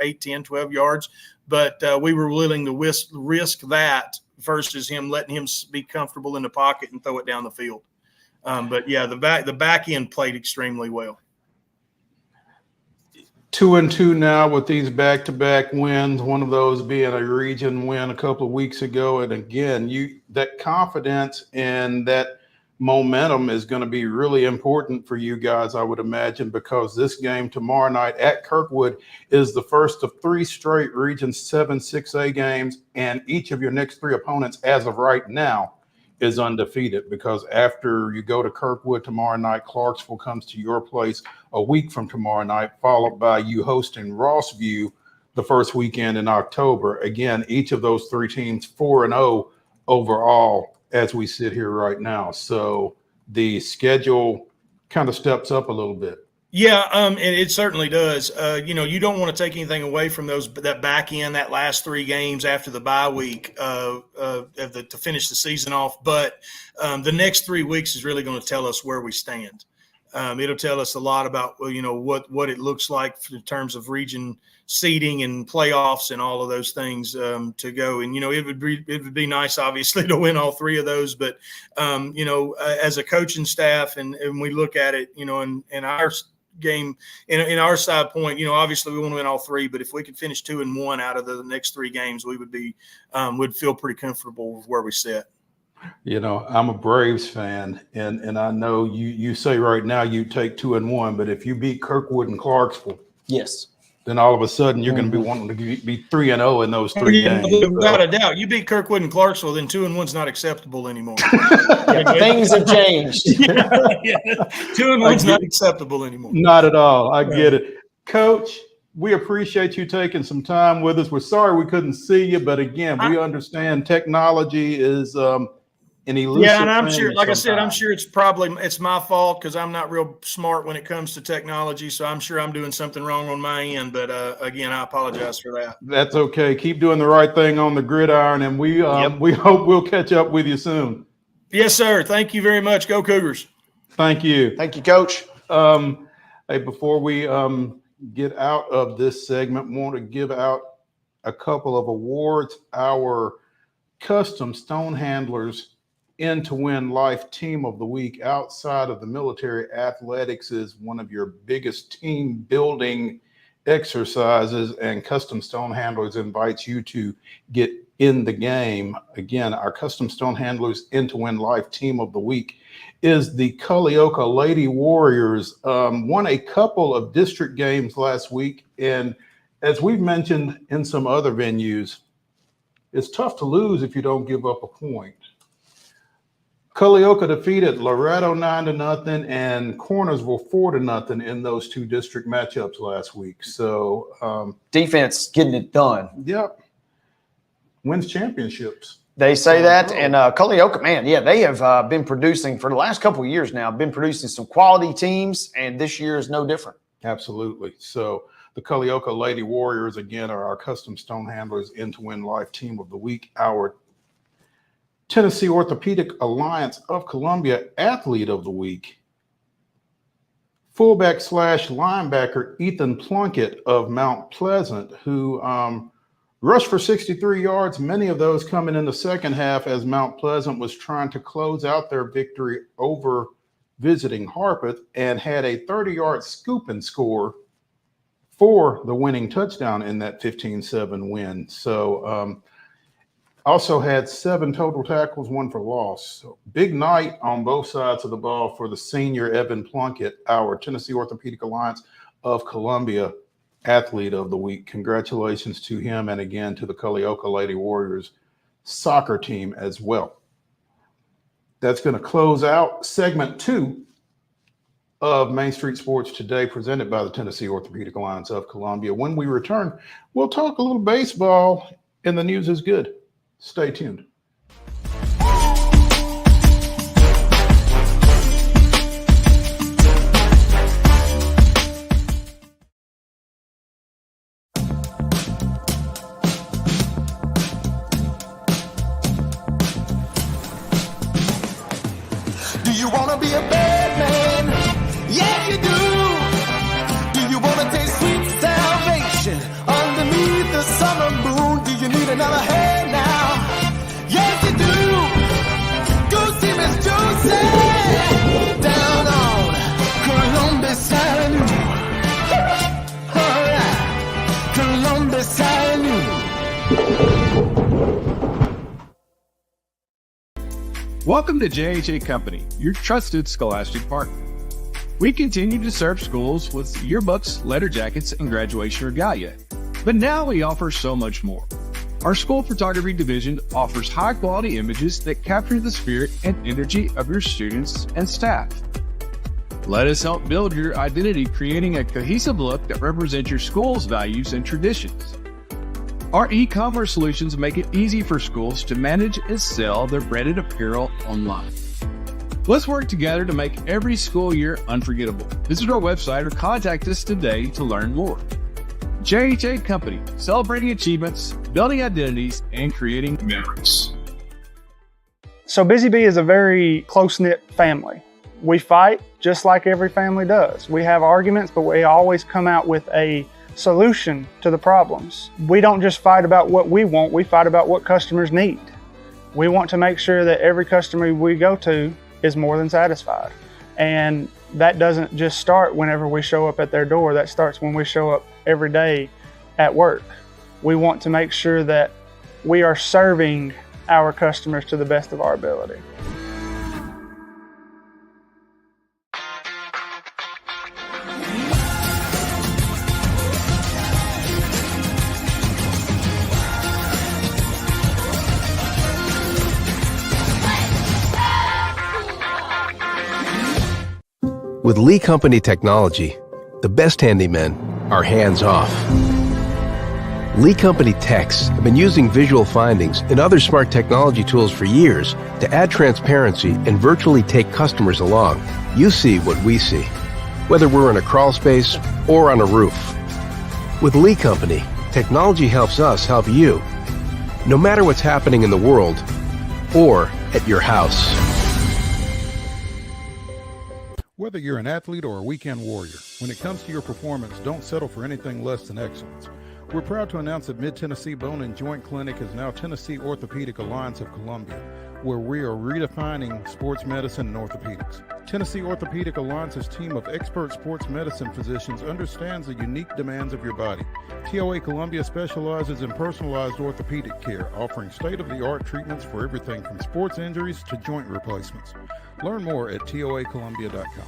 8, 10, 12 yards, but we were willing to risk that versus him letting him be comfortable in the pocket and throw it down the field. But yeah, the back end played extremely well. 2-2 now with these back-to-back wins, one of those being a region win a couple of weeks ago. And again, that confidence and that momentum is going to be really important for you guys, I would imagine, because this game tomorrow night at Kirkwood is the first of 3 straight Region 7 6A games, and each of your next 3 opponents as of right now is undefeated, because after you go to Kirkwood tomorrow night, Clarksville comes to your place a week from tomorrow night, followed by you hosting Rossview the first weekend in October. Again, each of those 3 teams 4-0 overall as we sit here right now. So the schedule kind of steps up a little bit. Yeah, and it certainly does. You don't want to take anything away from that back end, that last 3 games after the bye week to finish the season off. But the next 3 weeks is really going to tell us where we stand. It'll tell us a lot about what it looks like in terms of region seeding and playoffs and all of those things to go. And it would be nice, obviously, to win all 3 of those. But as a coaching staff, and we look at it, in our game in our side point, obviously we want to win all 3, but if we could finish 2-1 out of the next 3 games, we would feel pretty comfortable with where we sit. I'm a Braves fan, and I know you say right now you take 2-1, but if you beat Kirkwood and Clarksville, yes, then all of a sudden you're going to be wanting to be 3-0 in those 3 games. Without a doubt, you beat Kirkwood and Clarksville, then 2-1's not acceptable anymore. Things have changed. 2-1's not acceptable anymore. Not at all. I get it. Coach, we appreciate you taking some time with us. We're sorry we couldn't see you, but again, we understand technology is an elusive Yeah, and I'm thing sure, like I said, I'm sometimes. sure it's my fault because I'm not real smart when it comes to technology. So I'm sure I'm doing something wrong on my end. But again, I apologize for that. That's okay. Keep doing the right thing on the gridiron, and we hope we'll catch up with you soon. Yes, sir. Thank you very much. Go Cougars. Thank you. Thank you, Coach. Hey, before we get out of this segment, want to give out a couple of awards. Our Custom Stone Handlers In to Win Life Team of the Week outside of the military athletics is one of your biggest team building exercises, and Custom Stone Handlers invites you to get in the game. Again, our Custom Stone Handlers In to Win Life Team of the Week is the Culleoka Lady Warriors. Won a couple of district games last week, and as we've mentioned in some other venues, it's tough to lose if you don't give up a point. Culleoka defeated Loretto 9-0 and Cornersville 4-0 in those 2 district matchups last week. So Defense getting it done. yep, wins championships. They say that, and Culleoka, man, yeah, they have been producing for the last couple of years now, been producing some quality teams, and this year is no different. Absolutely. So the Culleoka Lady Warriors, again, are our Custom Stone Handlers In to Win Life Team of the Week. Our Tennessee Orthopedic Alliance of Columbia Athlete of the Week, fullback / linebacker Ethan Plunkett of Mount Pleasant, who rushed for 63 yards, many of those coming in the second half as Mount Pleasant was trying to close out their victory over visiting Harpeth, and had a 30-yard scoop and score for the winning touchdown in that 15-7 win. So also had 7 total tackles, 1 for loss. So big night on both sides of the ball for the senior Evan Plunkett, our Tennessee Orthopedic Alliance of Columbia Athlete of the Week. Congratulations to him, and again to the Culleoka Lady Warriors soccer team as well. That's going to close out segment 2 of Main Street Sports Today, presented by the Tennessee Orthopedic Alliance of Columbia. When we return, we'll talk a little baseball, and the news is good. Stay tuned. Do you want to be a bad man? Yes, you do. Do you want to taste sweet salvation underneath the summer moon? Do you need another hand now? Yes, you do. Go see Miss Josie down on Columbus Avenue. All right, Columbus Avenue. Welcome to JHA Company, your trusted scholastic partner. We continue to serve schools with yearbooks, letter jackets, and graduation regalia. But now we offer so much more. Our school photography division offers high-quality images that capture the spirit and energy of your students and staff. Let us help build your identity, creating a cohesive look that represents your school's values and traditions. Our e-commerce solutions make it easy for schools to manage and sell their branded apparel online. Let's work together to make every school year unforgettable. Visit our website or contact us today to learn more. JHA Company, celebrating achievements, building identities, and creating memories. So Busy Bee is a very close-knit family. We fight just like every family does. We have arguments, but we always come out with a solution to the problems. We don't just fight about what we want, we fight about what customers need. We want to make sure that every customer we go to is more than satisfied. And that doesn't just start whenever we show up at their door, that starts when we show up every day at work. We want to make sure that we are serving our customers to the best of our ability. With Lee Company technology, the best handymen are hands-off. Lee Company techs have been using visual findings and other smart technology tools for years to add transparency and virtually take customers along. You see what we see, whether we're in a crawl space or on a roof. With Lee Company, technology helps us help you, no matter what's happening in the world or at your house. Whether you're an athlete or a weekend warrior, when it comes to your performance, don't settle for anything less than excellence. We're proud to announce that Mid-Tennessee Bone and Joint Clinic is now Tennessee Orthopedic Alliance of Columbia, where we are redefining sports medicine and orthopedics. Tennessee Orthopedic Alliance's team of expert sports medicine physicians understands the unique demands of your body. TOA Columbia specializes in personalized orthopedic care, offering state-of-the-art treatments for everything from sports injuries to joint replacements. Learn more at toacolumbia.com.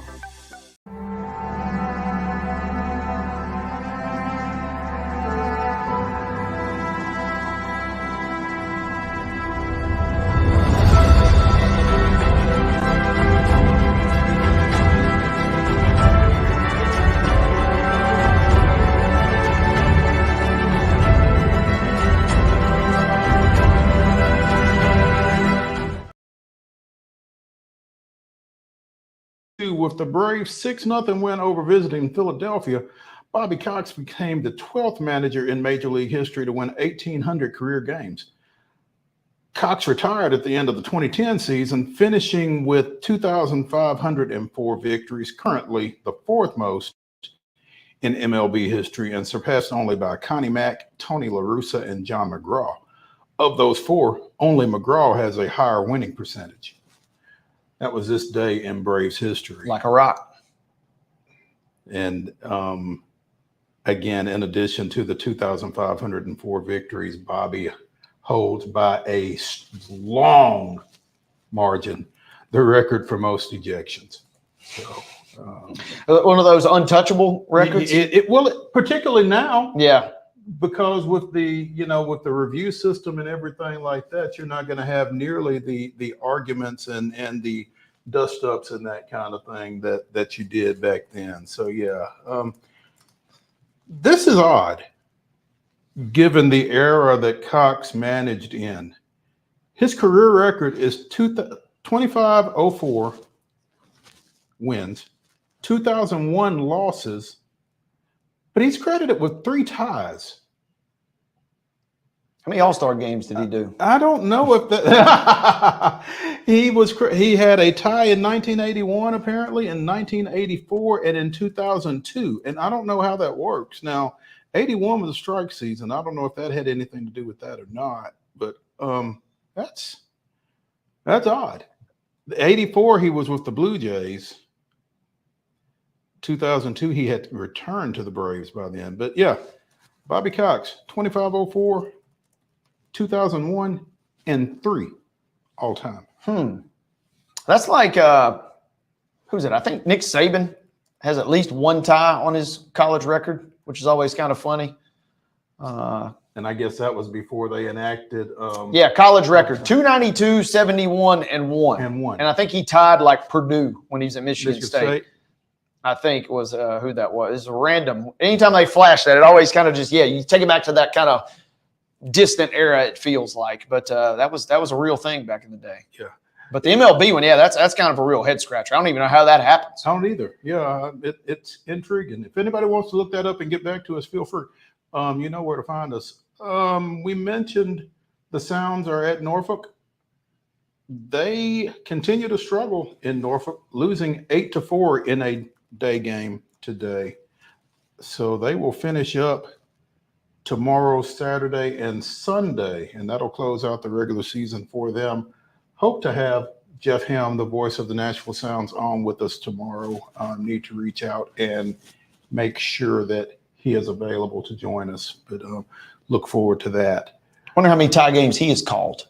With the Braves' 6-0 win over visiting Philadelphia, Bobby Cox became the 12th manager in Major League history to win 1,800 career games. Cox retired at the end of the 2010 season, finishing with 2,504 victories, currently the fourth most in MLB history and surpassed only by Connie Mack, Tony La Russa, and John McGraw. Of those four, only McGraw has a higher winning percentage. That was this day in Braves history. Like a rock. And again, in addition to the 2,504 victories, Bobby holds by a long margin the record for most ejections. So, one of those untouchable records? Particularly now. Yeah. Because with the review system and everything like that, you're not going to have nearly the arguments and the dust ups and that kind of thing that you did back then. So yeah, this is odd, given the era that Cox managed in. His career record is 2,504 wins, 2,001 losses. But he's credited with 3 ties. How many All-Star games did he do? I don't know if that he had a tie in 1981, apparently, in 1984, and in 2002. And I don't know how that works. Now, 81 was a strike season. I don't know if that had anything to do with that or not. But that's odd. 84, he was with the Blue Jays. 2002, he had returned to the Braves by then. But yeah, Bobby Cox, 2,504, 2001, and 3 all time. That's like, who's it? I think Nick Saban has at least 1 tie on his college record, which is always kind of funny. And I guess that was before they enacted. College record, 292, 71, and 1. And I think he tied like Purdue when he was at Michigan State. I think was who that was. It's random. Anytime they flash that, it always kind of just, you take it back to that kind of distant era, it feels like. But that was a real thing back in the day. Yeah. But the MLB one, that's kind of a real head scratcher. I don't even know how that happens. I don't either. Yeah, it's intriguing. If anybody wants to look that up and get back to us, feel free. You know where to find us. We mentioned the Sounds are at Norfolk. They continue to struggle in Norfolk, losing 8-4 in a day game today. So they will finish up tomorrow, Saturday, and Sunday, and that'll close out the regular season for them. Hope to have Jeff Helm, the voice of the Nashville Sounds, on with us tomorrow. Need to reach out and make sure that he is available to join us, but look forward to that. I wonder how many tie games he has called.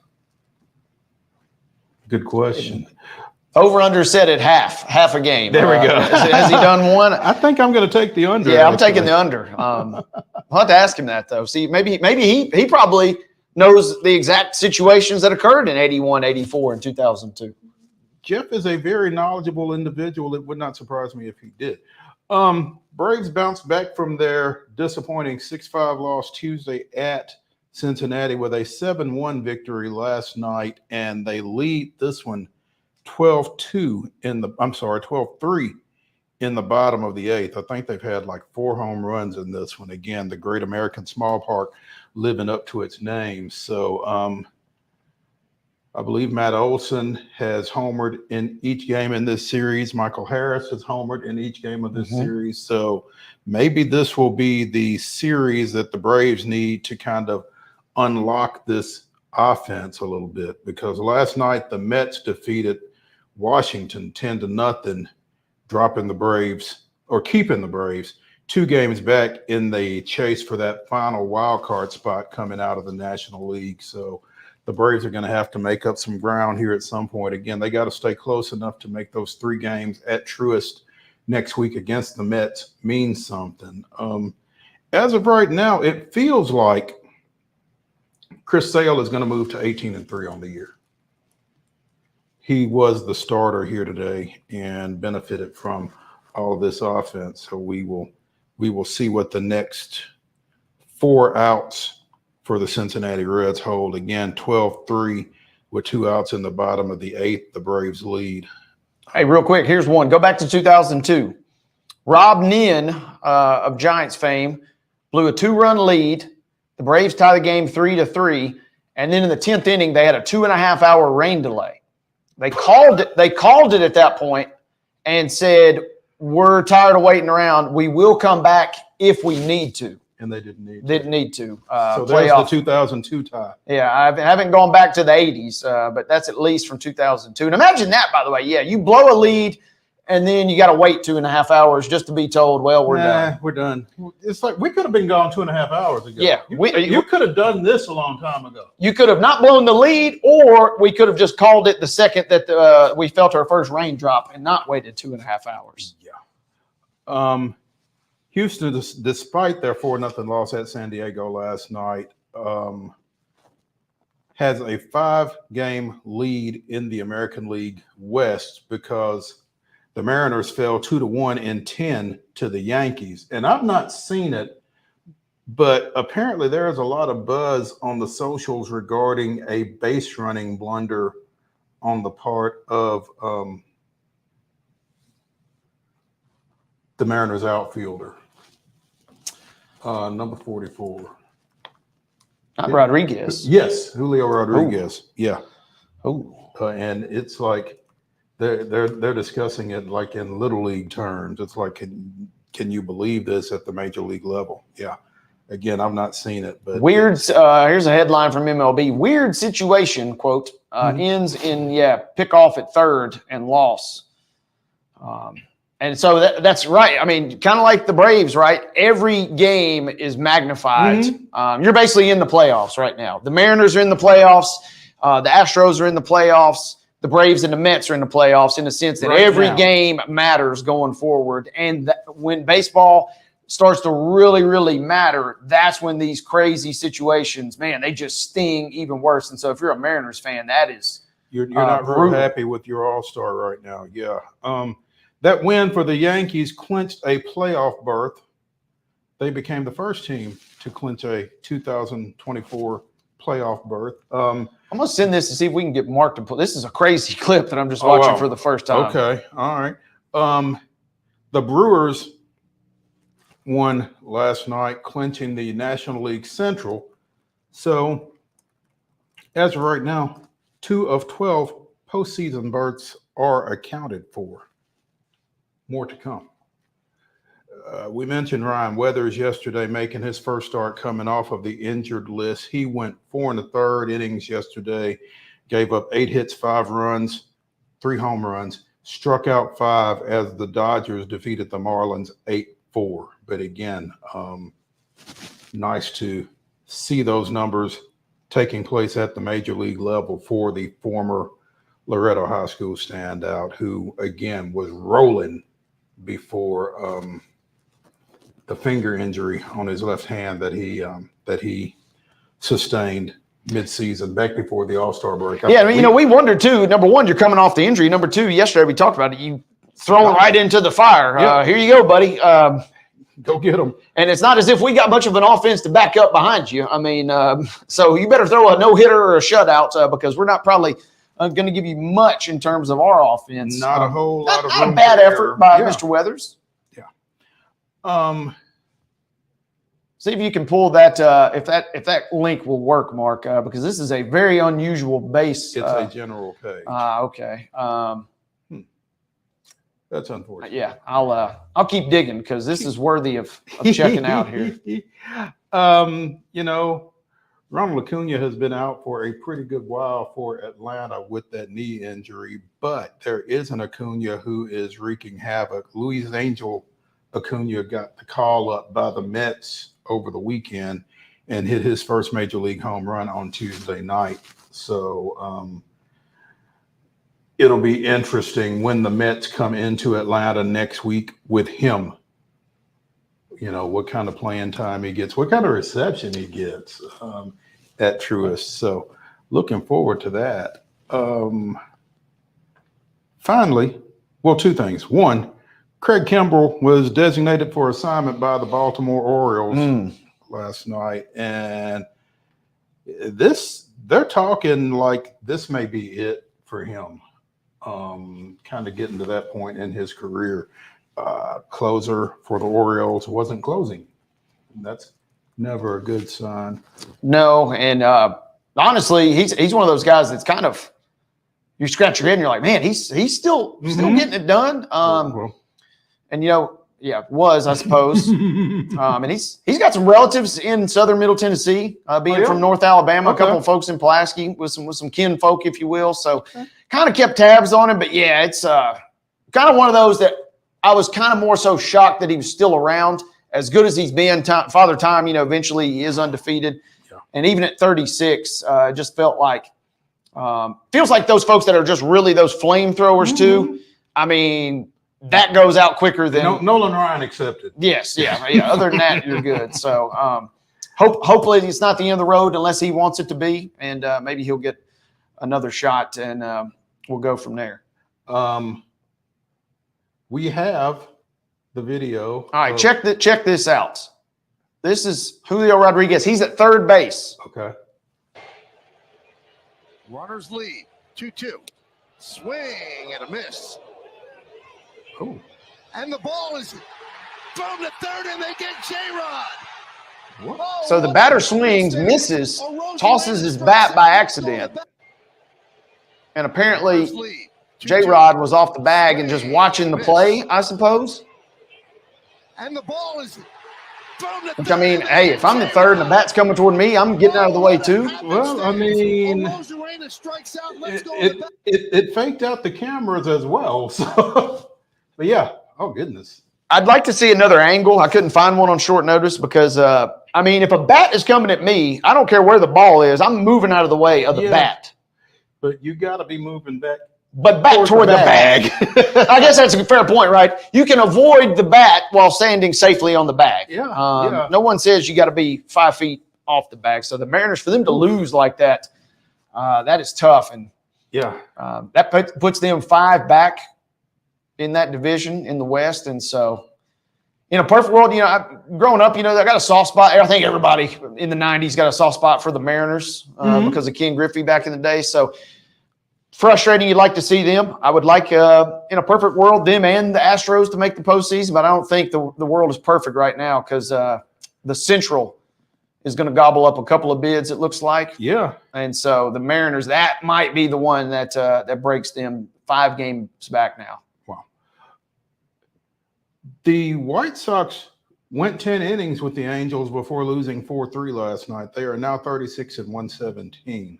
Good question. Over under set at half a game. There we go. Has he done one? I think I'm going to take the under. Yeah, I'm taking the under. I'll have to ask him that though. See, maybe he probably knows the exact situations that occurred in 81, 84, and 2002. Jeff is a very knowledgeable individual. It would not surprise me if he did. Braves bounced back from their disappointing 6-5 loss Tuesday at Cincinnati with a 7-1 victory last night, and they lead this one 12-3 in the bottom of the eighth. I think they've had like 4 home runs in this one. Again, the Great American Small Park living up to its name. So I believe Matt Olson has homered in each game in this series. Michael Harris has homered in each game of this series. So maybe this will be the series that the Braves need to kind of unlock this offense a little bit, because last night the Mets defeated Washington 10-0, dropping the Braves or keeping the Braves 2 games back in the chase for that final wild card spot coming out of the National League. So the Braves are going to have to make up some ground here at some point. Again, they got to stay close enough to make those 3 games at Truist next week against the Mets mean something. As of right now, it feels like Chris Sale is going to move to 18-3 on the year. He was the starter here today and benefited from all of this offense. So we will see what the next 4 outs for the Cincinnati Reds hold. Again, 12-3 with 2 outs in the bottom of the 8th. The Braves lead. Hey, real quick, here's one. Go back to 2002. Rob Nien of Giants fame blew a 2-run lead. The Braves tie the game 3-3, and then in the 10th inning, they had a 2.5-hour rain delay. They called it at that point and said, "We're tired of waiting around. We will come back if we need to." And they didn't need to. So there's the 2002 tie. Yeah, I haven't gone back to the 80s, but that's at least from 2002. And imagine that, by the way. Yeah, you blow a lead, and then you got to wait 2.5 hours just to be told, "Well, we're done." We're done. It's like we could have been gone 2.5 hours ago. Yeah, you could have done this a long time ago. You could have not blown the lead, or we could have just called it the second that we felt our first raindrop and not waited 2.5 hours. Yeah. Houston, despite their 4-0 loss at San Diego last night, has a 5-game lead in the American League West because the Mariners fell 2-1 in 10 to the Yankees. And I've not seen it, but apparently there is a lot of buzz on the socials regarding a base running blunder on the part of the Mariners outfielder. Number 44. Not Rodriguez. Yes, Julio Rodriguez. Ooh. Yeah. Oh. And it's like they're discussing it like in little league terms. It's like, can you believe this at the major league level? Yeah. Again, I've not seen it, but weird. Here's a headline from MLB: "Weird situation," quote, ends in pick off at third and loss. And so that's right. I mean, kind of like the Braves, right? Every game is magnified. You're basically in the playoffs right now. The Mariners are in the playoffs. The Astros are in the playoffs. The Braves and the Mets are in the playoffs in the sense that every game matters going forward. And when baseball starts to really, really matter, that's when these crazy situations, man, they just sting even worse. And so if you're a Mariners fan, that is you're not real happy with your all-star right now. Yeah. That win for the Yankees clinched a playoff berth. They became the first team to clinch a 2024 playoff berth. I'm going to send this to see if we can get Mark to pull. This is a crazy clip that I'm just watching for the first time. Okay. All right. The Brewers won last night, clinching the National League Central. So as of right now, 2 of 12 postseason berths are accounted for. More to come. We mentioned Ryan Weathers yesterday making his first start coming off of the injured list. He went 4 1/3 innings yesterday, gave up 8 hits, 5 runs, 3 home runs, struck out 5 as the Dodgers defeated the Marlins 8-4. But again, nice to see those numbers taking place at the major league level for the former Loretto High School standout, who again was rolling before the finger injury on his left hand that he sustained mid-season, back before the All-Star break. Yeah, I mean, we wondered too. Number one, you're coming off the injury. Number two, yesterday we talked about it. You thrown right into the fire. Yeah. Here you go, buddy. Go get them. And it's not as if we got much of an offense to back up behind you. I mean, so you better throw a no-hitter or a shutout because we're not probably going to give you much in terms of our offense. Not a whole lot of Not a room bad for effort error. by Yeah. Mr. Weathers. Yeah. See if you can pull that if that link will work, Mark, because this is a very unusual base. It's a general page. Okay. That's unfortunate. Yeah, I'll keep digging because this is worthy of checking out here. You know, Ronald Acuna has been out for a pretty good while for Atlanta with that knee injury, but there is an Acuna who is wreaking havoc. Luis Angel Acuna got the call up by the Mets over the weekend and hit his first major league home run on Tuesday night. So it'll be interesting when the Mets come into Atlanta next week with him. You know, what kind of playing time he gets, what kind of reception he gets at Truist. So looking forward to that. Finally, well, two things. One, Craig Kimbrell was designated for assignment by the Baltimore Orioles last night. And they're talking like this may be it for him. Kind of getting to that point in his career. Closer for the Orioles wasn't closing. That's never a good sign. No, and honestly, he's one of those guys that's kind of you scratch your head and you're like, man, he's still getting it done. And I suppose. And he's got some relatives in southern Middle Tennessee, being from North Alabama. A couple of folks in Pulaski with some kin folk, if you will. So kind of kept tabs on him. But yeah, it's kind of one of those that I was kind of more so shocked that he was still around. As good as he's been, Father Time, eventually he is undefeated. Yeah. And even at 36, it just felt like feels like those folks that are just really those flamethrowers too. I mean, that goes out quicker than Nolan Ryan accepted. Yes, yeah. Other than that, you're good. So hopefully it's not the end of the road unless he wants it to be, and maybe he'll get another shot, and we'll go from there. We have the video. All right, check this out. This is Julio Rodriguez. He's at third base. Okay. Runners lead, 2-2. Swing and a miss. Oh. And the ball is thrown to third, and they get J-Rod. So the batter swings, misses, tosses his bat by accident. And apparently J-Rod was off the bag and just watching the play, I suppose. And the ball is thrown to Which, I mean, hey, if I'm the third and the bat's coming toward me, I'm getting out of the way too. Well, I mean, it faked out the cameras as well. So, but yeah, oh goodness. I'd like to see another angle. I couldn't find one on short notice because, I mean, if a bat is coming at me, I don't care where the ball is. I'm moving out of the way of the bat. But you got to be moving back. But back toward the bag. I guess that's a fair point, right? You can avoid the bat while standing safely on the bag. Yeah. No one says you got to be 5 feet off the bag. So the Mariners, for them to lose like that, that is tough. And that puts them 5 back in that division in the West. And so in a perfect world, growing up, I got a soft spot. I think everybody in the 90s got a soft spot for the Mariners because of Ken Griffey back in the day. So frustrating. You'd like to see them. I would like, in a perfect world, them and the Astros to make the postseason, but I don't think the world is perfect right now because the Central is going to gobble up a couple of bids, it looks like. Yeah. And so the Mariners, that might be the one that breaks them 5 games back now. Wow. The White Sox went 10 innings with the Angels before losing 4-3 last night. They are now 36-117.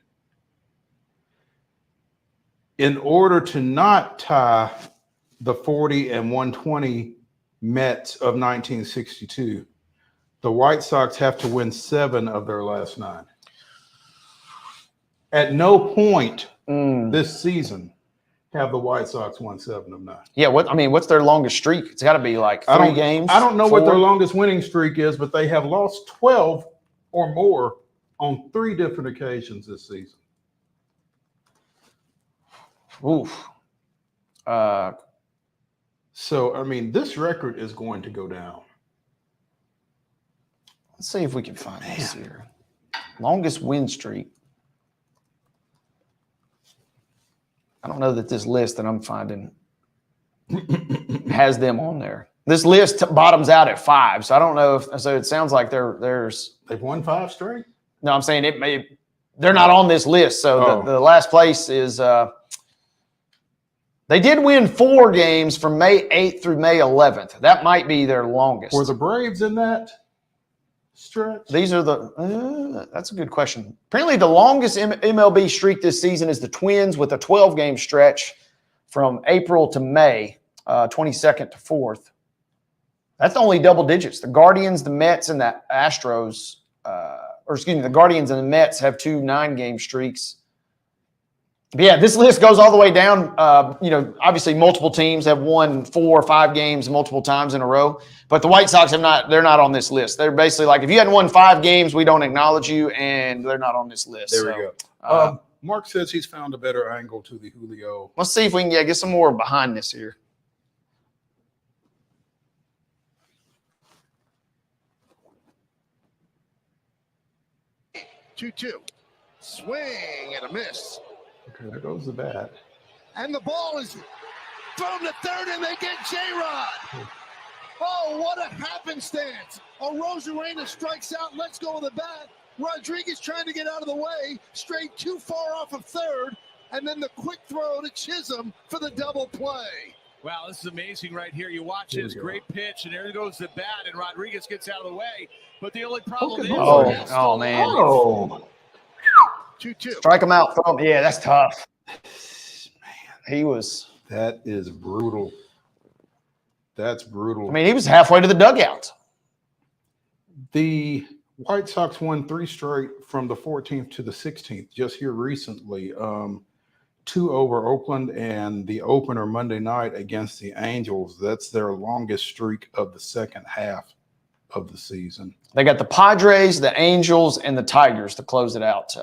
In order to not tie the 40-120 Mets of 1962, the White Sox have to win 7 of their last 9. At no point this season have the White Sox won 7 of 9. Yeah, what's their longest streak? It's got to be like 3 games. I don't know 4? What their longest winning streak is, but they have lost 12 or more on 3 different occasions this season. Oof. So, I mean, this record is going to go down. Let's see if we can find this here. Longest win streak. I don't know that this list that I'm finding has them on there. This list bottoms out at 5, so I don't know if. So it sounds like they've won 5 straight. No, I'm saying they're not on this list. So the last place is. They did win 4 games from May 8th through May 11th. That might be their longest. Were the Braves in that stretch? These are that's a good question. Apparently, the longest MLB streak this season is the Twins with a 12-game stretch from April to May, 22nd to 4th. That's only double digits. The Guardians, the Mets, and the Astros, the Guardians and the Mets have 2 9-game streaks. But yeah, this list goes all the way down. Obviously, multiple teams have won 4 or 5 games multiple times in a row. But the White Sox have not. They're not on this list. They're basically like, if you hadn't won 5 games, we don't acknowledge you, and they're not on this list. There we go. Mark says he's found a better angle to the Julio. Let's see if we can get some more behind this here. 2-2. Swing and a miss. Okay, there goes the bat. And the ball is thrown to third, and they get J-Rod. Oh, what a happenstance. Rosarena strikes out, lets go of the bat. Rodriguez trying to get out of the way, straight too far off of third, and then the quick throw to Chisholm for the double play. Wow, this is amazing right here. You watch this great pitch, and there goes the bat, and Rodriguez gets out of the way. But the only problem is... Oh, man. 2-2. Strike him out. Throw him. Yeah, that's tough. Man, that is brutal. That's brutal. I mean, he was halfway to the dugout. The White Sox won 3 straight from the 14th to the 16th just here recently. 2 over Oakland and the opener Monday night against the Angels. That's their longest streak of the second half of the season. They got the Padres, the Angels, and the Tigers to close it out.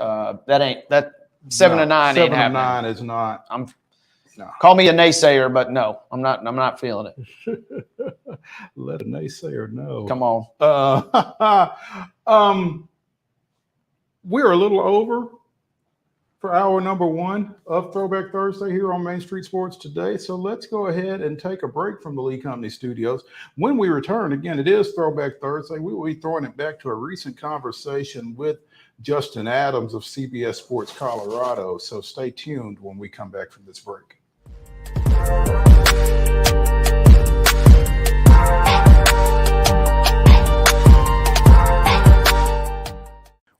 That 7 to 9 ain't happening. 7 to 9 is not. Call me a naysayer, but no, I'm not feeling it. Let a naysayer know. Come on. We're a little over for hour number 1 of Throwback Thursday here on Main Street Sports Today. So let's go ahead and take a break from the Lee Company studios. When we return, again, it is Throwback Thursday. We will be throwing it back to a recent conversation with Justin Adams of CBS Sports Colorado. So stay tuned when we come back from this break.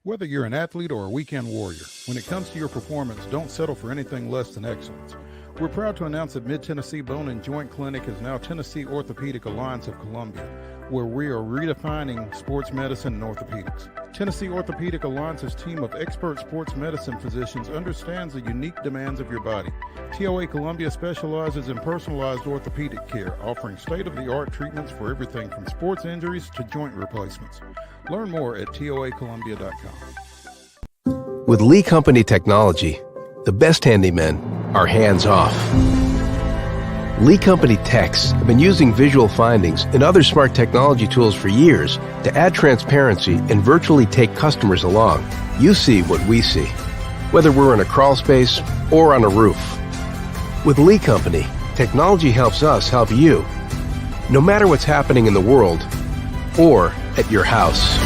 Whether you're an athlete or a weekend warrior, when it comes to your performance, don't settle for anything less than excellence. We're proud to announce that Mid-Tennessee Bone and Joint Clinic is now Tennessee Orthopedic Alliance of Columbia, where we are redefining sports medicine and orthopedics. Tennessee Orthopedic Alliance's team of expert sports medicine physicians understands the unique demands of your body. TOA Columbia specializes in personalized orthopedic care, offering state-of-the-art treatments for everything from sports injuries to joint replacements. Learn more at toacolumbia.com. With Lee Company technology, the best handymen are hands-off. Lee Company techs have been using visual findings and other smart technology tools for years to add transparency and virtually take customers along. You see what we see, whether we're in a crawl space or on a roof. With Lee Company, technology helps us help you, no matter what's happening in the world or at your house.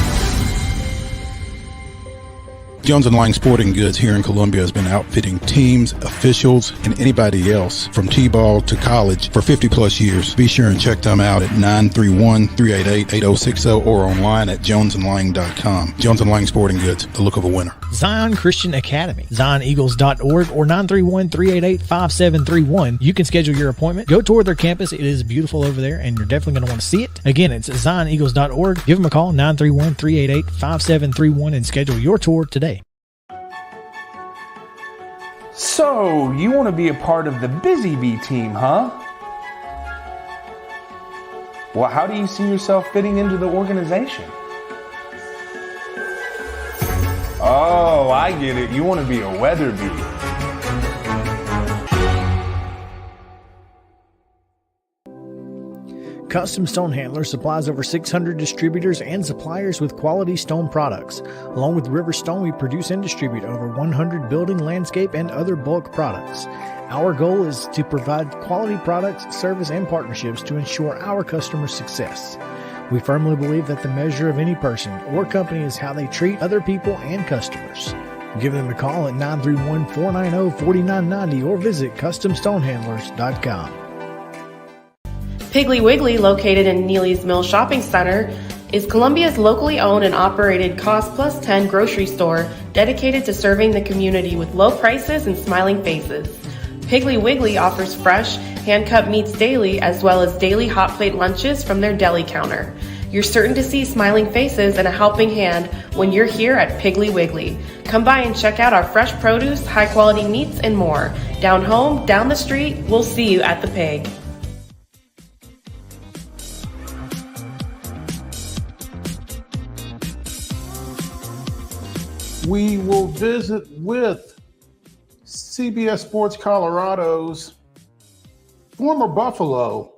Jones & Lang Sporting Goods here in Columbia has been outfitting teams, officials, and anybody else from T-ball to college for 50 plus years. Be sure and check them out at 931-388-8060 or online at jonesandlang.com. Jones & Lang Sporting Goods, the look of a winner. Zion Christian Academy, zioneagles.org or 931-388-5731. You can schedule your appointment. Go tour their campus. It is beautiful over there, and you're definitely going to want to see it. Again, it's zioneagles.org. Give them a call, 931-388-5731, and schedule your tour today. So, you want to be a part of the Busy Bee team, huh? Well, how do you see yourself fitting into the organization? Oh, I get it. You want to be a weather bee. Custom Stone Handler supplies over 600 distributors and suppliers with quality stone products. Along with River Stone, we produce and distribute over 100 building, landscape, and other bulk products. Our goal is to provide quality products, service, and partnerships to ensure our customers' success. We firmly believe that the measure of any person or company is how they treat other people and customers. Give them a call at 931-490-4990 or visit CustomStonehandlers.com. Piggly Wiggly, located in Neely's Mill Shopping Center, is Columbia's locally owned and operated Cost Plus 10 grocery store dedicated to serving the community with low prices and smiling faces. Piggly Wiggly offers fresh, hand-cut meats daily as well as daily hot plate lunches from their deli counter. You're certain to see smiling faces and a helping hand when you're here at Piggly Wiggly. Come by and check out our fresh produce, high-quality meats, and more. Down home, down the street, we'll see you at the Pig. We will visit with CBS Sports Colorado's former Buffalo,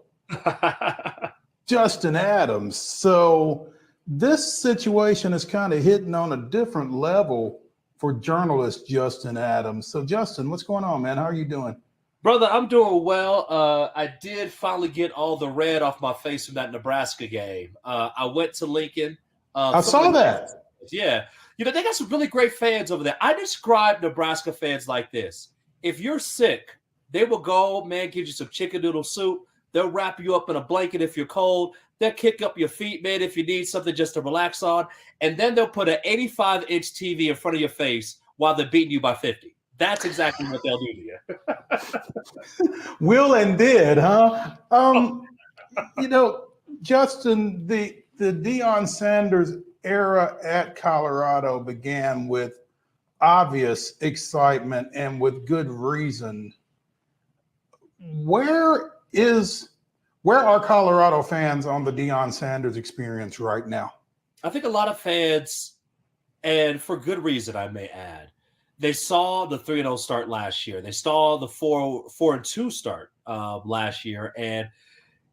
Justin Adams. So this situation is kind of hitting on a different level for journalist Justin Adams. So Justin, what's going on, man? How are you doing? Brother, I'm doing well. I did finally get all the red off my face from that Nebraska game. I went to Lincoln. I saw that. Yeah. You know, they got some really great fans over there. I describe Nebraska fans like this. If you're sick, they will go, man, give you some chicken noodle soup. They'll wrap you up in a blanket if you're cold. They'll kick up your feet, man, if you need something just to relax on. And then they'll put an 85-inch TV in front of your face while they're beating you by 50. That's exactly what they'll do to you. Will and did, huh? You know, Justin, the Deion Sanders era at Colorado began with obvious excitement and with good reason. Where are Colorado fans on the Deion Sanders experience right now? I think a lot of fans, and for good reason, I may add, they saw the 3-0 start last year. They saw the 4-2 start last year, and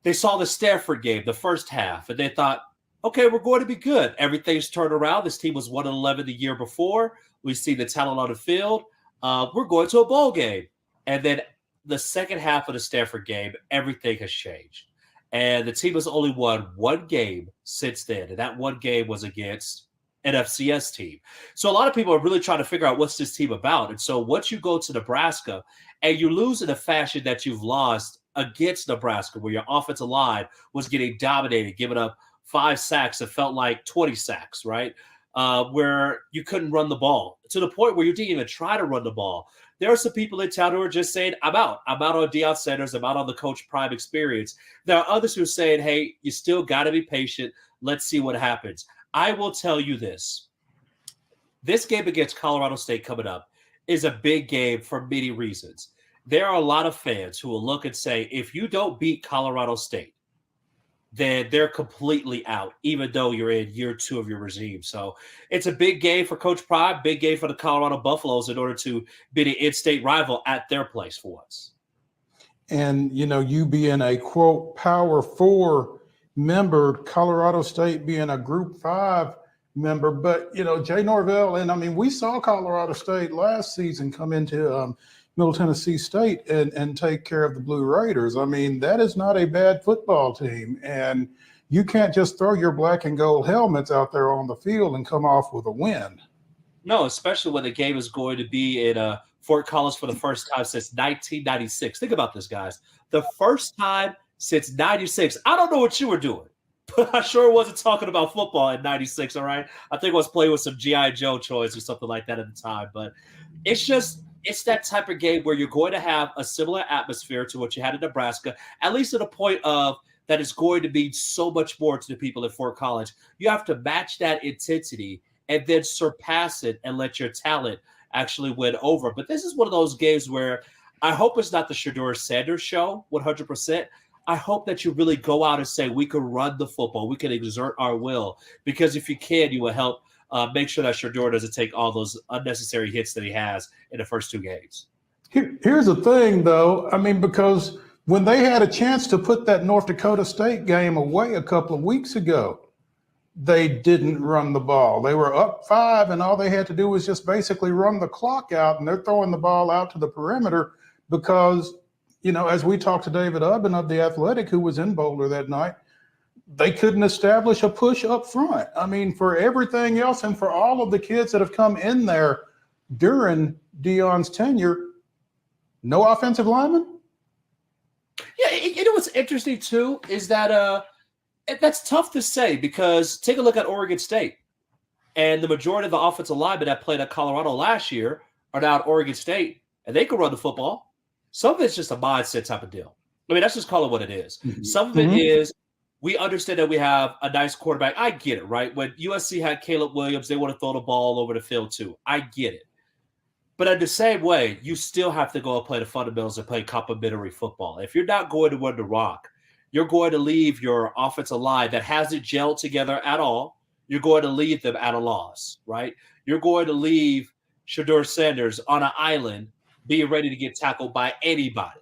they saw the Stanford game, the first half, and they thought, okay, we're going to be good. Everything's turned around. This team was 1-11 the year before. We see the talent on the field. We're going to a bowl game. And then the second half of the Stanford game, everything has changed. And the team has only won one game since then. And that one game was against an FCS team. So a lot of people are really trying to figure out what's this team about. And so once you go to Nebraska and you lose in the fashion that you've lost against Nebraska, where your offensive line was getting dominated, giving up 5 sacks, it felt like 20 sacks, right? Where you couldn't run the ball to the point where you didn't even try to run the ball. There are some people in town who are just saying, I'm out on Deion Sanders. I'm out on the Coach Prime experience. There are others who are saying, hey, you still got to be patient. Let's see what happens. I will tell you this. This game against Colorado State coming up is a big game for many reasons. There are a lot of fans who will look and say, if you don't beat Colorado State, then they're completely out, even though you're in year 2 of your regime. So it's a big game for Coach Prime, big game for the Colorado Buffaloes in order to be the in-state rival at their place for once. And, you know, you being a, quote, Power 4 member, Colorado State being a Group 5 member. But, you know, Jay Norvell, and I mean, we saw Colorado State last season come into Middle Tennessee State and take care of the Blue Raiders. I mean, that is not a bad football team. And you can't just throw your black and gold helmets out there on the field and come off with a win. No, especially when the game is going to be in Fort Collins for the first time since 1996. Think about this, guys. The first time since 96. I don't know what you were doing, but I sure wasn't talking about football in 96, all right? I think I was playing with some G.I. Joe toys or something like that at the time. But it's that type of game where you're going to have a similar atmosphere to what you had in Nebraska, at least to the point of that is going to mean so much more to the people at Fort Collins. You have to match that intensity and then surpass it and let your talent actually win over. But this is one of those games where I hope it's not the Shedeur Sanders show 100%. I hope that you really go out and say, we can run the football. We can exert our will, because if you can, you will help make sure that Shedeur doesn't take all those unnecessary hits that he has in the first 2 games. Here's the thing, though. I mean, because when they had a chance to put that North Dakota State game away a couple of weeks ago, they didn't run the ball. They were up 5, and all they had to do was just basically run the clock out, and they're throwing the ball out to the perimeter because, you know, as we talked to David Ubben of The Athletic, who was in Boulder that night, they couldn't establish a push up front. I mean, for everything else and for all of the kids that have come in there during Deion's tenure, no offensive lineman? Yeah, you know what's interesting, too, is that that's tough to say because take a look at Oregon State. And the majority of the offensive linemen that played at Colorado last year are now at Oregon State, and they can run the football. Some of it's just a mindset type of deal. I mean, let's just call it what it is. Mm-hmm. Some of it is we understand that we have a nice quarterback. I get it, right? When USC had Caleb Williams, they want to throw the ball all over the field too. I get it. But in the same way, you still have to go and play the fundamentals and play complementary football. If you're not going to run the rock, you're going to leave your offensive line that hasn't gelled together at all. You're going to leave them at a loss, right? You're going to leave Shedeur Sanders on an island being ready to get tackled by anybody.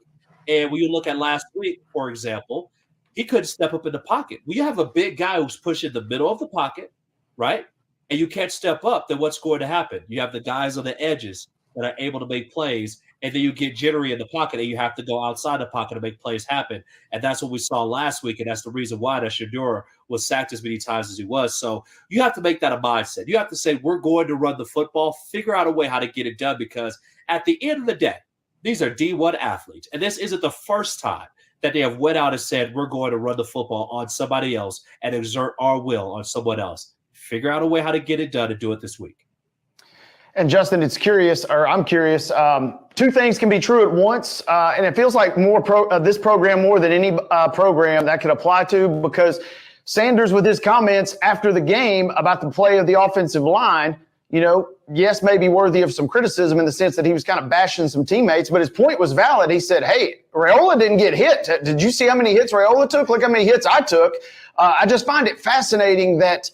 And when you look at last week, for example, he couldn't step up in the pocket. When you have a big guy who's pushing the middle of the pocket, right? And you can't step up, then what's going to happen? You have the guys on the edges that are able to make plays, and then you get jittery in the pocket, and you have to go outside the pocket to make plays happen. And that's what we saw last week, and that's the reason why that Shedeur was sacked as many times as he was. So you have to make that a mindset. You have to say, we're going to run the football, figure out a way how to get it done, because at the end of the day, these are D1 athletes, and this isn't the first time that they have went out and said, we're going to run the football on somebody else and exert our will on someone else. Figure out a way how to get it done and do it this week. And Justin, I'm curious. 2 things can be true at once, and it feels like this program more than any program that could apply to, because Sanders, with his comments after the game about the play of the offensive line, you know, yes, maybe worthy of some criticism in the sense that he was kind of bashing some teammates, but his point was valid. He said, hey, Raiola didn't get hit. Did you see how many hits Raiola took? Look how many hits I took. I just find it fascinating that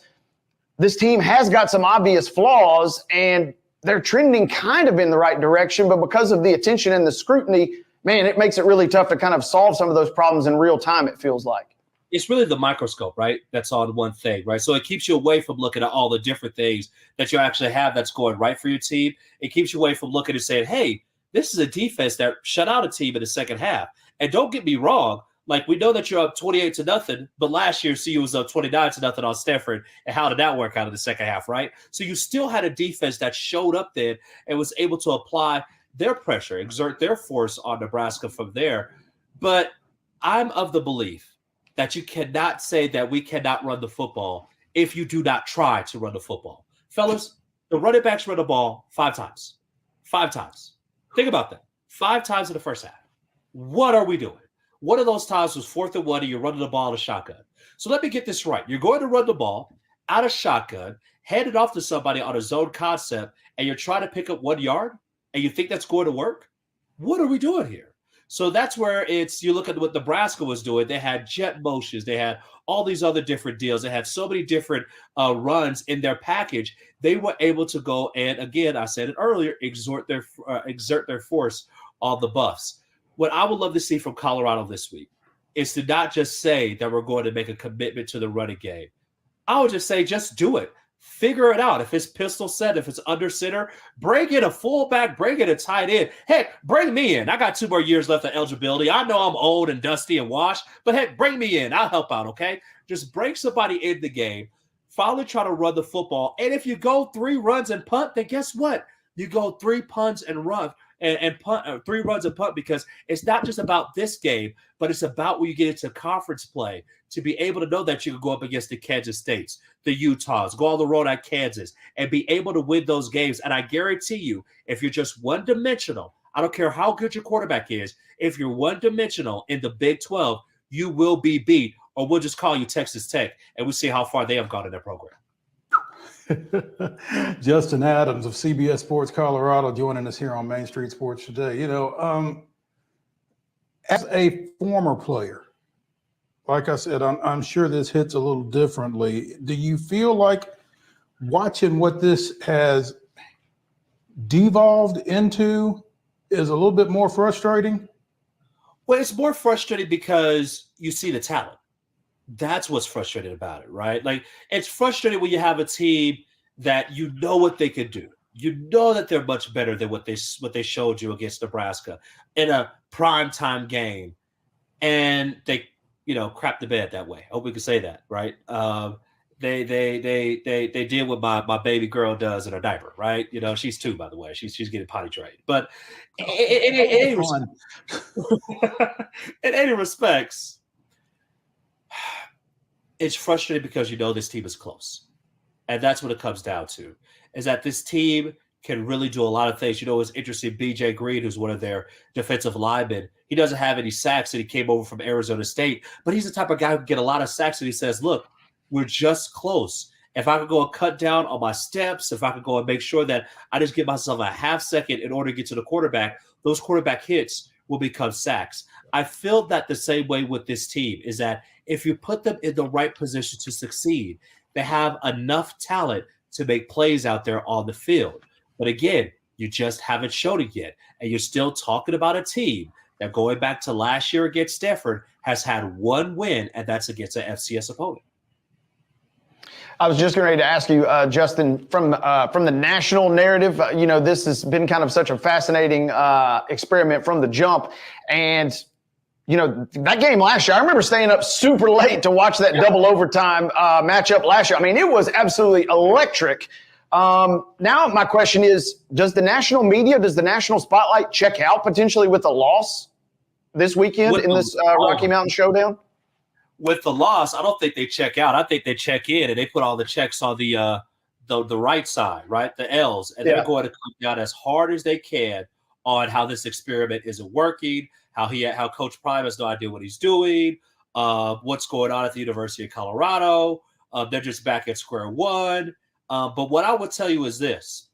this team has got some obvious flaws, and they're trending kind of in the right direction, but because of the attention and the scrutiny, man, it makes it really tough to kind of solve some of those problems in real time, it feels like. It's really the microscope, right? That's on one thing, right? So it keeps you away from looking at all the different things that you actually have that's going right for your team. It keeps you away from looking and saying, hey, this is a defense that shut out a team in the second half. And don't get me wrong, like, we know that you're up 28-0, but last year CU was up 29-0 on Stanford. And how did that work out in the second half, right? So you still had a defense that showed up then and was able to apply their pressure, exert their force on Nebraska from there. But I'm of the belief that you cannot say that we cannot run the football if you do not try to run the football. Fellas, the running backs run the ball 5 times. 5 times. Think about that. 5 times in the first half. What are we doing? One of those times was 4th and 1, and you're running the ball out of shotgun. So let me get this right. You're going to run the ball out of shotgun, hand it off to somebody on a zone concept, and you're trying to pick up 1 yard, and you think that's going to work? What are we doing here? So that's where you look at what Nebraska was doing. They had jet motions. They had all these other different deals. They had so many different runs in their package. They were able to go and, again, I said it earlier, exert their force on the Buffs. What I would love to see from Colorado this week is to not just say that we're going to make a commitment to the running game. I would just say just do it. Figure it out. If it's pistol set, if it's under center, bring in a fullback, bring in a tight end. Heck, bring me in. I got 2 more years left of eligibility. I know I'm old and dusty and washed, but heck, bring me in. I'll help out, okay? Just bring somebody in the game. Finally try to run the football. And if you go 3 runs and punt, then guess what? You go 3 punts and run. And punt, 3 runs and punt, because it's not just about this game, but it's about when you get into conference play to be able to know that you can go up against the Kansas States, the Utahs, go on the road at Kansas, and be able to win those games. And I guarantee you, if you're just one-dimensional, I don't care how good your quarterback is, if you're one-dimensional in the Big 12, you will be beat, or we'll just call you Texas Tech, and we'll see how far they have gone in their program. Justin Adams of CBS Sports Colorado joining us here on Main Street Sports today. You know, as a former player, like I said, I'm sure this hits a little differently. Do you feel like watching what this has devolved into is a little bit more frustrating. Well, it's more frustrating because you see the talent. That's what's frustrating about it, right? Like, it's frustrating when you have a team that you know what they could do. You know that they're much better than what they showed you against Nebraska in a primetime game, and they, crap the bed that way. I hope we can say that, right? They did what my baby girl does in her diaper, right? She's 2, by the way. She's getting potty trained. But in any respects, it's frustrating because this team is close. And that's what it comes down to, is that this team can really do a lot of things. It's interesting, BJ Green, who's one of their defensive linemen, he doesn't have any sacks, and he came over from Arizona State. But he's the type of guy who can get a lot of sacks, and he says, look, we're just close. If I could go and cut down on my steps, if I could go and make sure that I just give myself a half second in order to get to the quarterback, those quarterback hits will become sacks. I feel that the same way with this team, is that if you put them in the right position to succeed, they have enough talent to make plays out there on the field. But again, you just haven't shown it yet. And you're still talking about a team that, going back to last year against Stanford, has had one win, and that's against an FCS opponent. I was just ready to ask you, Justin, from the national narrative, this has been kind of such a fascinating experiment from the jump. And, that game last year, I remember staying up super late to watch that double overtime matchup last year. I mean, it was absolutely electric. Now my question is, does the national media, does the national spotlight check out potentially with a loss this weekend in this Rocky Mountain Showdown? With the loss, I don't think they check out. I think they check in, and they put all the checks on the right side, right? The L's. And they're going to come down as hard as they can on how this experiment isn't working, how Coach Prime has no idea what he's doing, what's going on at the University of Colorado. They're just back at square one. But what I would tell you is this.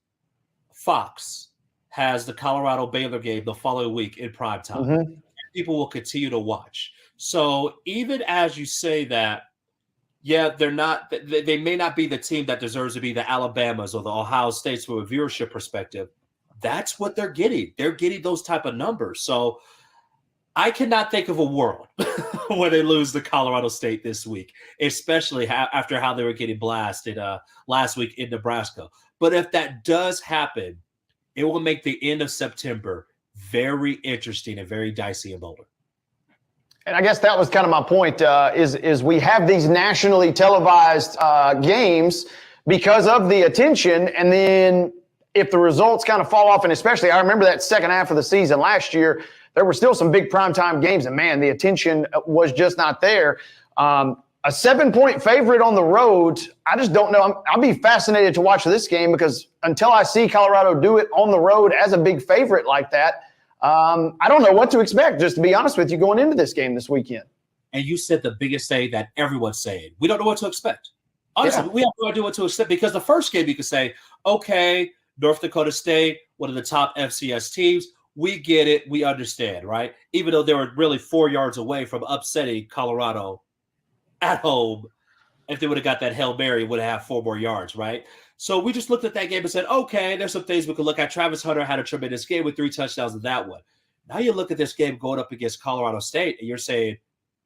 Fox has the Colorado Baylor game the following week in primetime. Mm-hmm. People will continue to watch. So even as you say that, they may not be the team that deserves to be the Alabamas or the Ohio States from a viewership perspective. That's what they're getting. They're getting those type of numbers. So I cannot think of a world where they lose to Colorado State this week, especially after how they were getting blasted last week in Nebraska. But if that does happen, it will make the end of September very interesting and very dicey in Boulder. And I guess that was kind of my point, is we have these nationally televised games because of the attention. And then if the results kind of fall off, and especially I remember that second half of the season last year, there were still some big primetime games. And, man, the attention was just not there. A 7-point favorite on the road, I just don't know. I'll be fascinated to watch this game because until I see Colorado do it on the road as a big favorite like that, I don't know what to expect, just to be honest with you, going into this game this weekend. And you said the biggest thing that everyone's saying. We don't know what to expect. Honestly, we have no idea what to expect because the first game you could say, okay, North Dakota State, one of the top FCS teams. We get it. We understand, right? Even though they were really 4 yards away from upsetting Colorado at home. If they would have got that Hail Mary, would have 4 more yards, right? So we just looked at that game and said, okay, there's some things we could look at. Travis Hunter had a tremendous game with 3 touchdowns in that one. Now you look at this game going up against Colorado State, and you're saying,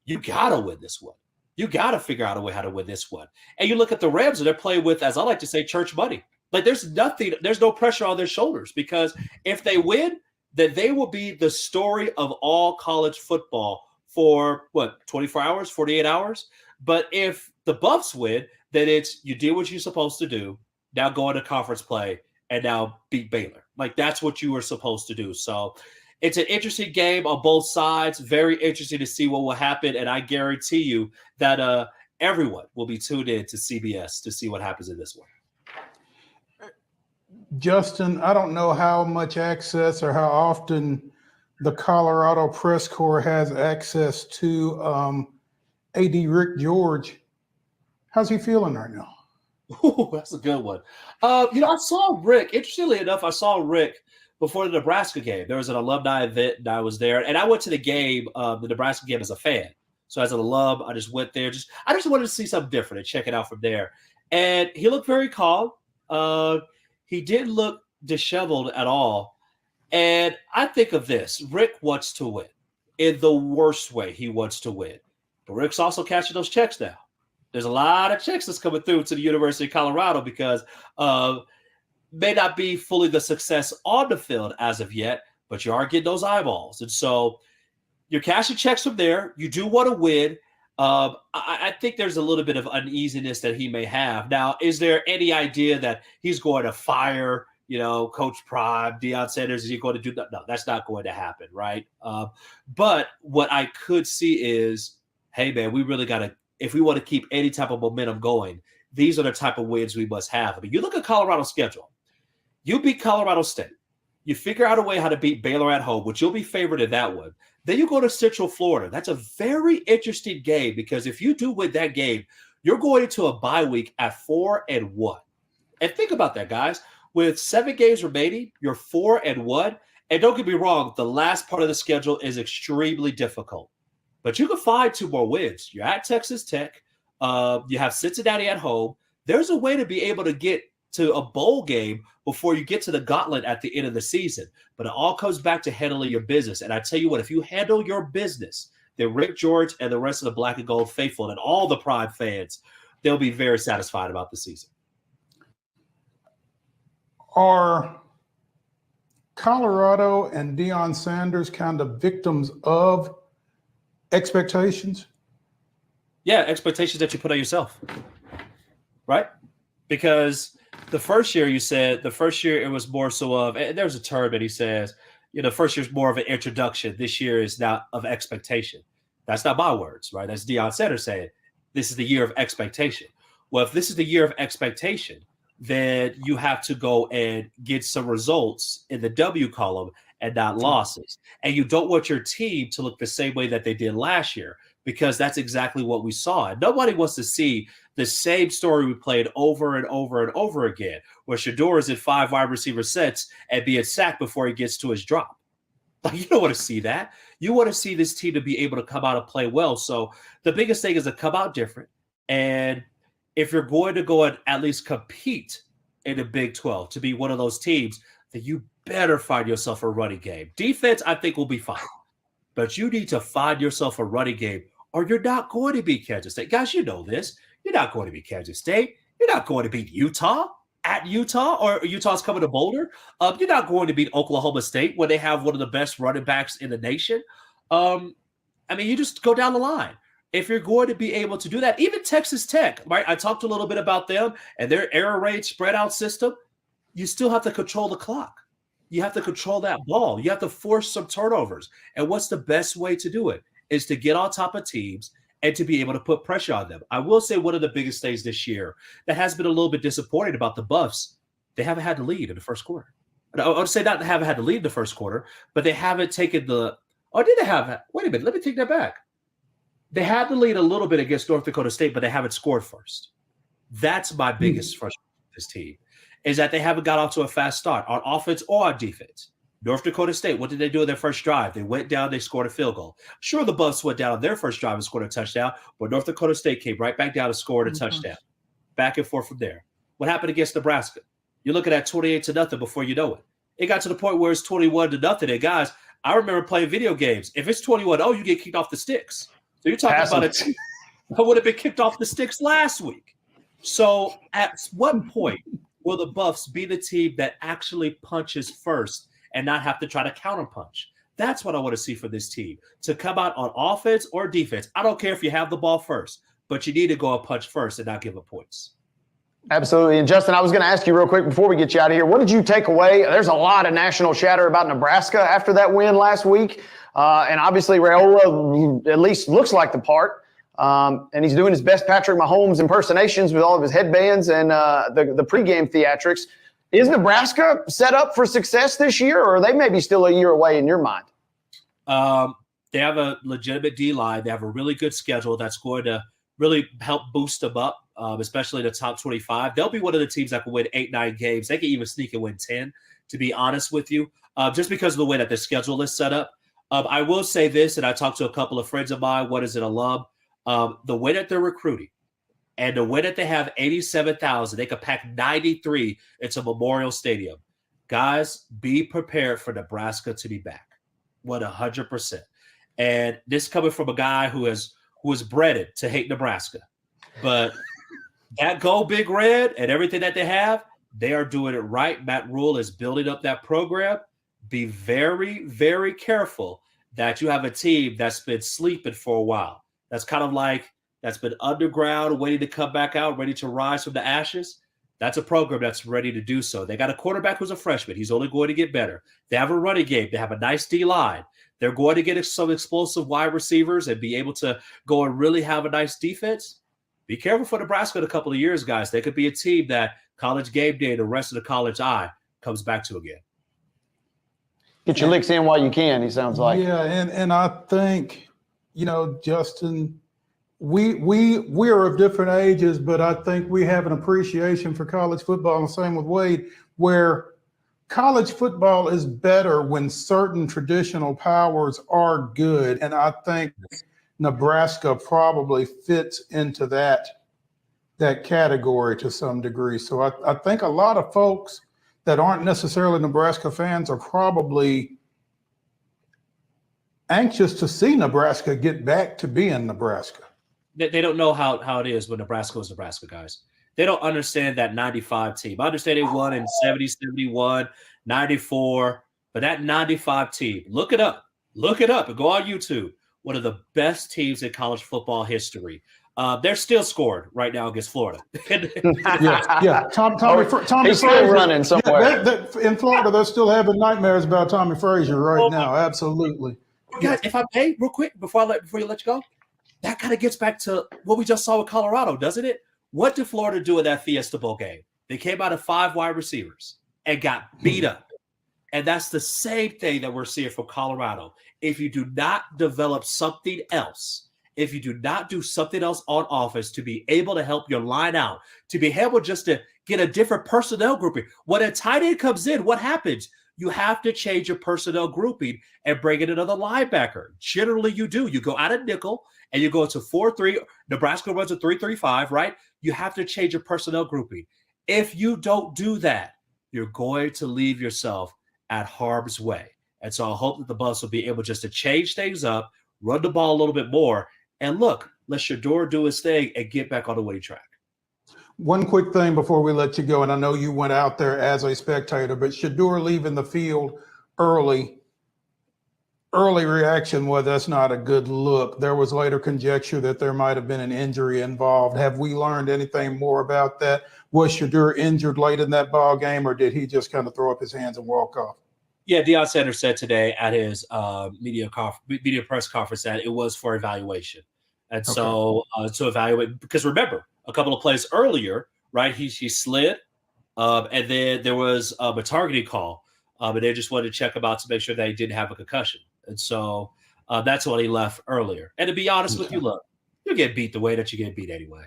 you got to win this one. You got to figure out a way how to win this one. And you look at the Rams, and they're playing with, as I like to say, church money. Like there's no pressure on their shoulders because if they win, then they will be the story of all college football for, 24 hours, 48 hours? But if the Buffs win, then it's you did what you're supposed to do. Now go into conference play and now beat Baylor. Like that's what you were supposed to do. So it's an interesting game on both sides. Very interesting to see what will happen. And I guarantee you that everyone will be tuned in to CBS to see what happens in this one. Justin, I don't know how much access or how often the Colorado press corps has access to AD Rick George. How's he feeling right now? Ooh, that's a good one. I saw Rick. Interestingly enough, I saw Rick before the Nebraska game. There was an alumni event, and I was there. And I went to the game, the Nebraska game, as a fan. So as an alum, I just went there. I just wanted to see something different and check it out from there. And he looked very calm. He didn't look disheveled at all. And I think of this. Rick wants to win in the worst way. He wants to win. But Rick's also cashing those checks now. There's a lot of checks that's coming through to the University of Colorado because may not be fully the success on the field as of yet, but you are getting those eyeballs. And so you're cashing checks from there. You do want to win. I think there's a little bit of uneasiness that he may have. Now, is there any idea that he's going to fire, Coach Prime, Deion Sanders? Is he going to do that? No, that's not going to happen, right? But what I could see is, hey, man, we really got to, if we want to keep any type of momentum going, these are the type of wins we must have. I mean, you look at Colorado's schedule. You beat Colorado State. You figure out a way how to beat Baylor at home, which you'll be favored in that one. Then you go to Central Florida. That's a very interesting game because if you do win that game, you're going into a bye week at 4-1. And think about that, guys. With 7 games remaining, you're 4-1. And don't get me wrong, the last part of the schedule is extremely difficult. But you can find 2 more wins. You're at Texas Tech. You have Cincinnati at home. There's a way to be able to get to a bowl game before you get to the gauntlet at the end of the season. But it all comes back to handling your business. And I tell you what, if you handle your business, then Rick George and the rest of the Black and Gold faithful and all the Prime fans, they'll be very satisfied about the season. Are Colorado and Deion Sanders kind of victims of expectations? Yeah, expectations that you put on yourself, right? Because the first year it was more so of, and there's a term that he says, first year is more of an introduction. This year is now of expectation. That's not my words, right? That's Deion Sanders saying this is the year of expectation. Well, if this is the year of expectation, then you have to go and get some results in the W column and not losses. And you don't want your team to look the same way that they did last year, because that's exactly what we saw. And nobody wants to see the same story we played over and over and over again, where Shador is in 5 wide receiver sets and being sacked before he gets to his drop. Like, you don't want to see that. You want to see this team to be able to come out and play well. So the biggest thing is to come out different. And if you're going to go and at least compete in the Big 12 to be one of those teams, then you better find yourself a running game. Defense, I think, will be fine. But you need to find yourself a running game, or you're not going to beat Kansas State. Guys, you know this. You're not going to beat Kansas State. You're not going to beat Utah at Utah, or Utah's coming to Boulder. You're not going to beat Oklahoma State when they have one of the best running backs in the nation. You just go down the line. If you're going to be able to do that, even Texas Tech, right? I talked a little bit about them and their air raid spread out system. You still have to control the clock. You have to control that ball. You have to force some turnovers. And what's the best way to do it is to get on top of teams and to be able to put pressure on them. I will say one of the biggest things this year that has been a little bit disappointing about the Buffs, they haven't had the lead in the first quarter. I would say not they haven't had the lead in the first quarter, but they haven't taken the – or did they have – wait a minute, let me take that back. They had the lead a little bit against North Dakota State, but they haven't scored first. That's my biggest frustration with this team, is that they haven't got off to a fast start on offense or on defense. North Dakota State, what did they do on their first drive? They went down, they scored a field goal. Sure, the Buffs went down on their first drive and scored a touchdown, but North Dakota State came right back down and scored a touchdown. Back and forth from there. What happened against Nebraska? You're looking at 28-0 before you know it. It got to the point where it's 21-0. And guys, I remember playing video games. If it's 21-0, you get kicked off the sticks. So you're talking about a team that would have been kicked off the sticks last week. So at what point will the Buffs be the team that actually punches first and not have to try to counterpunch? That's what I want to see for this team, to come out on offense or defense. I don't care if you have the ball first, but you need to go and punch first and not give up points. Absolutely. And Justin, I was going to ask you real quick before we get you out of here, what did you take away? There's a lot of national chatter about Nebraska after that win last week. And obviously Raiola at least looks like the part. And he's doing his best Patrick Mahomes impersonations with all of his headbands and the pregame theatrics. Is Nebraska set up for success this year, or are they maybe still a year away in your mind? They have a legitimate D-line. They have a really good schedule that's going to really help boost them up, especially the top 25. They'll be one of the teams that can win 8-9 games. They can even sneak and win 10, to be honest with you, just because of the way that their schedule is set up. I will say this, and I talked to a couple of friends of mine, one is an alum, the way that they're recruiting, And the way that they have 87,000, they could pack 93 into Memorial Stadium. Guys, be prepared for Nebraska to be back. 100%. And this coming from a guy who was bred to hate Nebraska. But that Go Big Red and everything that they are doing it right. Matt Rule is building up that program. Be very, very careful that you have a team that's been sleeping for a while. That's kind of like that's been underground, waiting to come back out, ready to rise from the ashes. That's a program that's ready to do so. They got a quarterback who's a freshman. He's only going to get better. They have a running game. They have a nice D-line. They're going to get some explosive wide receivers and be able to go and really have a nice defense. Be careful for Nebraska in a couple of years, guys. They could be a team that College Game Day, the rest of the college eye, comes back to again. Get your licks in while you can, he sounds like. Yeah, and I think, Justin, we're of different ages, but I think we have an appreciation for college football, and the same with Wade, where college football is better when certain traditional powers are good. And I think Nebraska probably fits into that category to some degree. So I think a lot of folks that aren't necessarily Nebraska fans are probably anxious to see Nebraska get back to being Nebraska. They don't know how it is when Nebraska was Nebraska, guys. They don't understand that 95 team. I understand they won in 70, 71, 94, but that 95 team, look it up and go on YouTube. One of the best teams in college football history. They're still scored right now against Florida. Yeah. Tommy he's Frazier, still running somewhere. In Florida, they're still having nightmares about Tommy Frazier right now. Absolutely. Guys, if I may, real quick, before you let you go, that kind of gets back to what we just saw with Colorado, doesn't it? What did Florida do in that Fiesta Bowl game? They came out of 5 wide receivers and got beat up. And that's the same thing that we're seeing from Colorado. If you do not develop something else, if you do not do something else on offense to be able to help your line out, to be able just to get a different personnel grouping. When a tight end comes in, what happens? You have to change your personnel grouping and bring in another linebacker. Generally, you do. You go out of nickel and you go into 4-3. Nebraska runs a 3-3-5, right? You have to change your personnel grouping. If you don't do that, you're going to leave yourself at harm's way. And so I hope that the Buffs will be able just to change things up, run the ball a little bit more, and look, let Shedeur do his thing and get back on the winning track. One quick thing before we let you go, and I know you went out there as a spectator, but Shedeur leaving the field early reaction was that's not a good look. There was later conjecture that there might have been an injury involved. Have we learned anything more about that? Was Shedeur injured late in that ball game, or did he just kind of throw up his hands and walk off? Yeah, Deion Sanders said today at his media press conference that it was for evaluation. And so to evaluate, because remember, a couple of plays earlier, right, he slid, and then there was a targeting call, and they just wanted to check him out to make sure that he didn't have a concussion. And so that's when he left earlier. And to be honest with you, look, you get beat the way that you get beat anyway.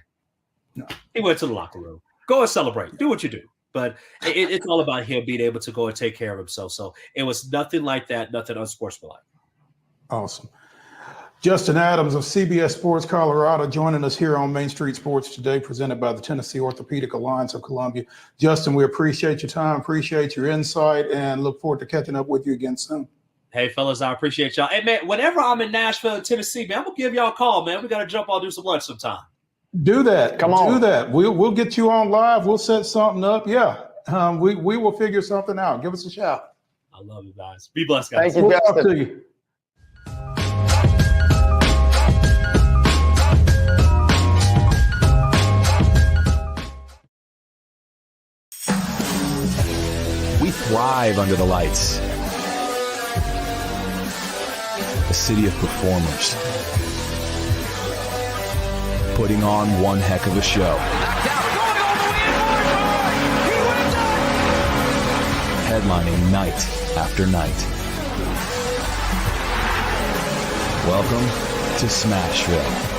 No. He went to the locker room. Go and celebrate. Do what you do. But it's all about him being able to go and take care of himself. So it was nothing like that, nothing unsportsmanlike. Awesome. Justin Adams of CBS Sports Colorado joining us here on Main Street Sports today, presented by the Tennessee Orthopedic Alliance of Columbia. Justin, we appreciate your time, appreciate your insight, and look forward to catching up with you again soon. Hey, fellas, I appreciate y'all. Hey, man, whenever I'm in Nashville, Tennessee, man, I'm going to give y'all a call, man. We got to jump on, do some lunch sometime. Do that. Come on. Do that. We'll get you on live. We'll set something up. Yeah. We will figure something out. Give us a shout. I love you guys. Be blessed, guys. Thank you, We'll talk Justin. to you. We thrive under the lights. A city of performers. Putting on one heck of a show. Headlining night after night. Welcome to Smashville.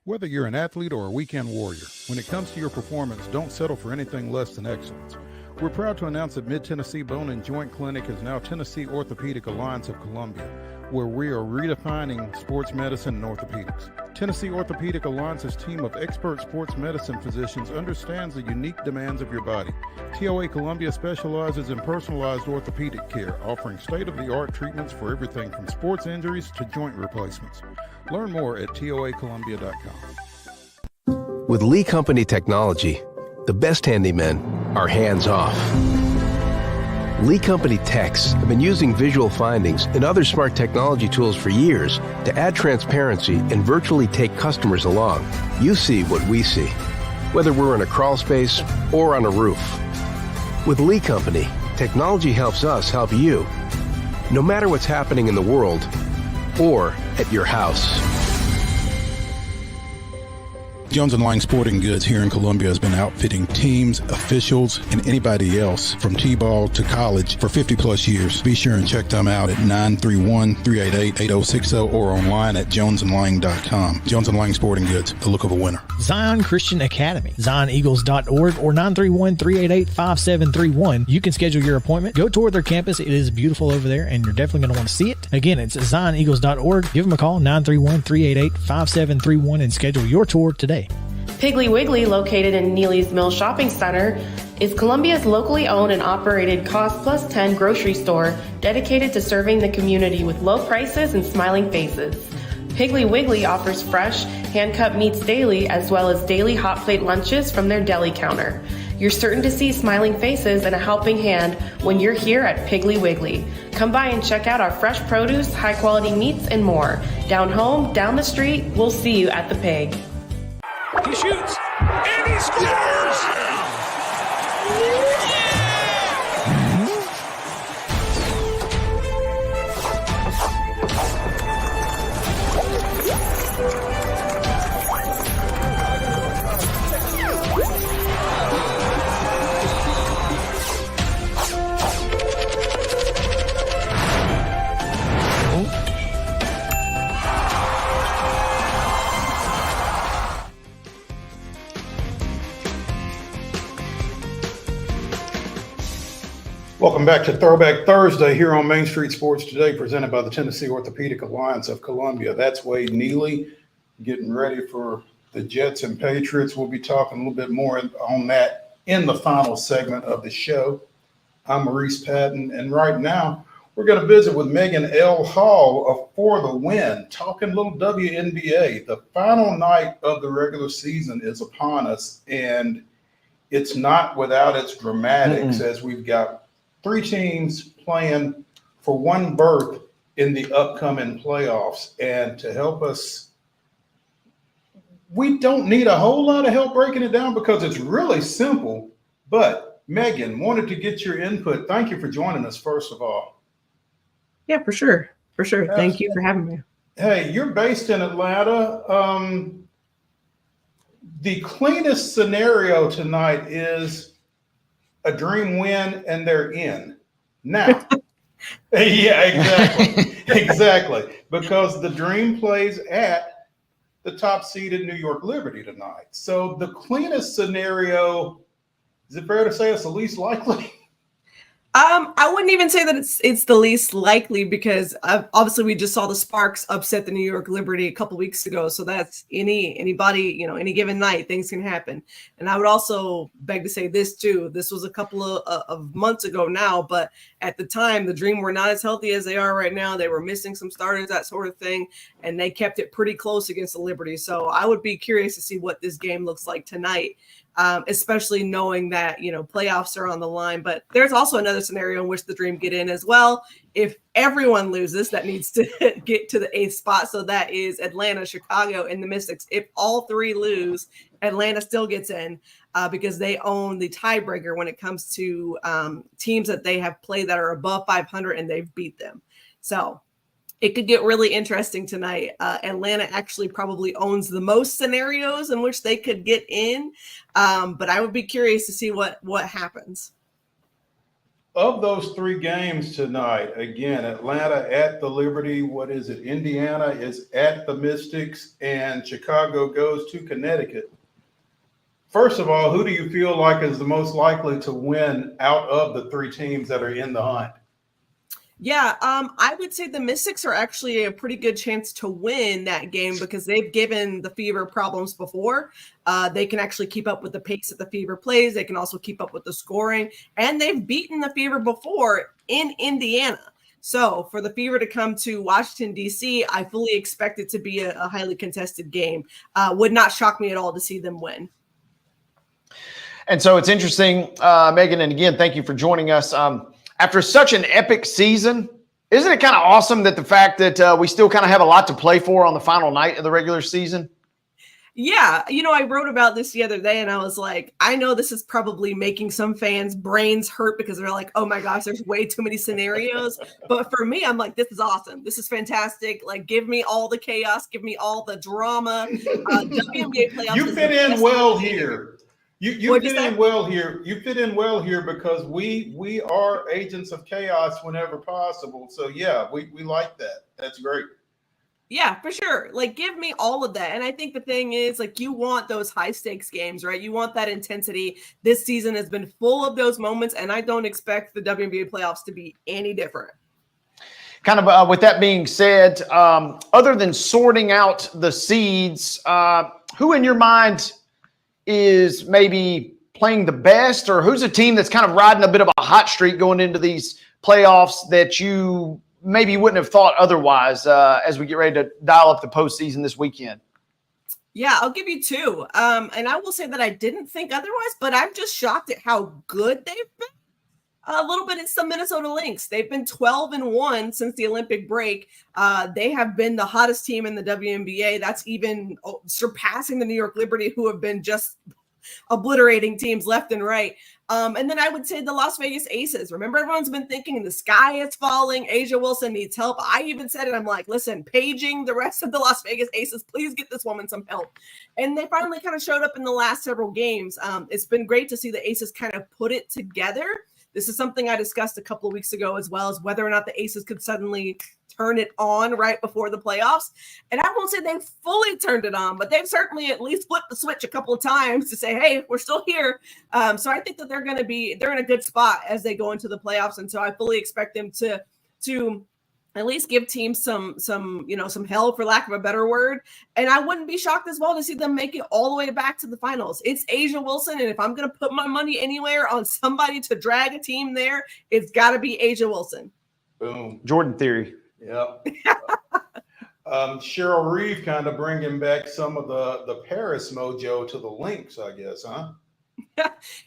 Whether you're an athlete or a weekend warrior, when it comes to your performance, don't settle for anything less than excellence. We're proud to announce that Mid-Tennessee Bone and Joint Clinic is now Tennessee Orthopedic Alliance of Columbia. where we are redefining sports medicine and orthopedics. Tennessee Orthopedic Alliance's team of expert sports medicine physicians understands the unique demands of your body. TOA Columbia specializes in personalized orthopedic care, offering state-of-the-art treatments for everything from sports injuries to joint replacements. Learn more at toacolumbia.com. With Lee Company technology, the best handymen are hands-off. Lee Company techs have been using visual findings and other smart technology tools for years to add transparency and virtually take customers along. You see what we see, whether we're in a crawl space or on a roof. With Lee Company, technology helps us help you, no matter what's happening in the world or at your house. Jones & Lang Sporting Goods here in Columbia has been outfitting teams, officials, and anybody else from T-ball to college for 50 plus years. Be sure and check them out at 931-388-8060 or online at jonesandlang.com. Jones & Lang Sporting Goods, the look of a winner. Zion Christian Academy, zioneagles.org or 931-388-5731. You can schedule your appointment. Go tour their campus. It is beautiful over there, and you're definitely going to want to see it. Again, it's zioneagles.org. Give them a call, 931-388-5731, and schedule your tour today. Piggly Wiggly, located in Neely's Mill Shopping Center, is Columbia's locally owned and operated Cost Plus 10 grocery store dedicated to serving the community with low prices and smiling faces. Piggly Wiggly offers fresh, hand-cut meats daily as well as daily hot plate lunches from their deli counter. You're certain to see smiling faces and a helping hand when you're here at Piggly Wiggly. Come by and check out our fresh produce, high-quality meats, and more. Down home, down the street, we'll see you at the Pig. He shoots, and he scores! Welcome back to Throwback Thursday here on Main Street Sports Today, presented by the Tennessee Orthopedic Alliance of Columbia. That's Wade Neely getting ready for the Jets and Patriots. We'll be talking a little bit more on that in the final segment of the show. I'm Maurice Patton, and right now we're going to visit with Megan L. Hall of For the Win, talking a little WNBA. The final night of the regular season is upon us, and it's not without its dramatics as we've got three teams playing for one berth in the upcoming playoffs. And to help us, we don't need a whole lot of help breaking it down because it's really simple. But Megan, wanted to get your input. Thank you for joining us, first of all. Yeah, for sure. For sure. Thank you for having me. Hey, you're based in Atlanta. The cleanest scenario tonight is a dream win and they're in. Now, yeah, exactly. Exactly. Because the Dream plays at the top seeded New York Liberty tonight. So the cleanest scenario, is it fair to say it's the least likely? I wouldn't even say that it's the least likely because obviously we just saw the Sparks upset the New York Liberty a couple weeks ago. So that's anybody, any given night, things can happen. And I would also beg to say this too. This was a couple of months ago now, but at the time the Dream were not as healthy as they are right now. They were missing some starters, that sort of thing, and they kept it pretty close against the Liberty. So I would be curious to see what this game looks like tonight. Especially knowing that, playoffs are on the line. But there's also another scenario in which the Dream get in as well. If everyone loses, that needs to get to the 8th spot. So that is Atlanta, Chicago, and the Mystics. If all three lose, Atlanta still gets in because they own the tiebreaker when it comes to teams that they have played that are above 500 and they've beat them. So it could get really interesting tonight. Atlanta actually probably owns the most scenarios in which they could get in, but I would be curious to see what happens. Of those three games tonight, again, Atlanta at the Liberty, what is it? Indiana is at the Mystics, and Chicago goes to Connecticut. First of all, who do you feel like is the most likely to win out of the three teams that are in the hunt? Yeah, I would say the Mystics are actually a pretty good chance to win that game because they've given the Fever problems before. They can actually keep up with the pace that the Fever plays. They can also keep up with the scoring, and they've beaten the Fever before in Indiana. So for the Fever to come to Washington, D.C., I fully expect it to be a highly contested game. Would not shock me at all to see them win. And so it's interesting, Megan, and again, thank you for joining us. After such an epic season, isn't it kind of awesome that the fact that we still kind of have a lot to play for on the final night of the regular season? Yeah, I wrote about this the other day and I was like, I know this is probably making some fans' brains hurt because they're like, oh my gosh, there's way too many scenarios. But for me, I'm like, this is awesome. This is fantastic. Like, give me all the chaos. Give me all the drama. WNBA playoffs. You fit in well here. You fit in well here. You fit in well here because we are agents of chaos whenever possible. So yeah, we like that. That's great. Yeah, for sure. Like, give me all of that. And I think the thing is, like, you want those high stakes games, right? You want that intensity. This season has been full of those moments, and I don't expect the WNBA playoffs to be any different. Kind of with that being said, other than sorting out the seeds, who in your mind is maybe playing the best, or who's a team that's kind of riding a bit of a hot streak going into these playoffs that you maybe wouldn't have thought otherwise as we get ready to dial up the postseason this weekend? Yeah, I'll give you two. And I will say that I didn't think otherwise, but I'm just shocked at how good they've been. A little bit, it's the Minnesota Lynx. They've been 12-1 since the Olympic break. They have been the hottest team in the WNBA. That's even surpassing the New York Liberty, who have been just obliterating teams left and right. And then I would say the Las Vegas Aces. Remember, everyone's been thinking the sky is falling. Asia Wilson needs help. I even said it. I'm like, listen, paging the rest of the Las Vegas Aces, please get this woman some help. And they finally kind of showed up in the last several games. It's been great to see the Aces kind of put it together. This is something I discussed a couple of weeks ago, as well as whether or not the Aces could suddenly turn it on right before the playoffs. And I won't say they've fully turned it on, but they've certainly at least flipped the switch a couple of times to say, hey, we're still here. So I think that they're in a good spot as they go into the playoffs. And so I fully expect them to at least give teams some hell, for lack of a better word. And I wouldn't be shocked as well to see them make it all the way back to the finals. It's Asia Wilson, and if I'm going to put my money anywhere on somebody to drag a team there, it's got to be Asia Wilson. Boom. Jordan theory. Yep. Cheryl Reeve kind of bringing back some of the Paris mojo to the Lynx, I guess, huh?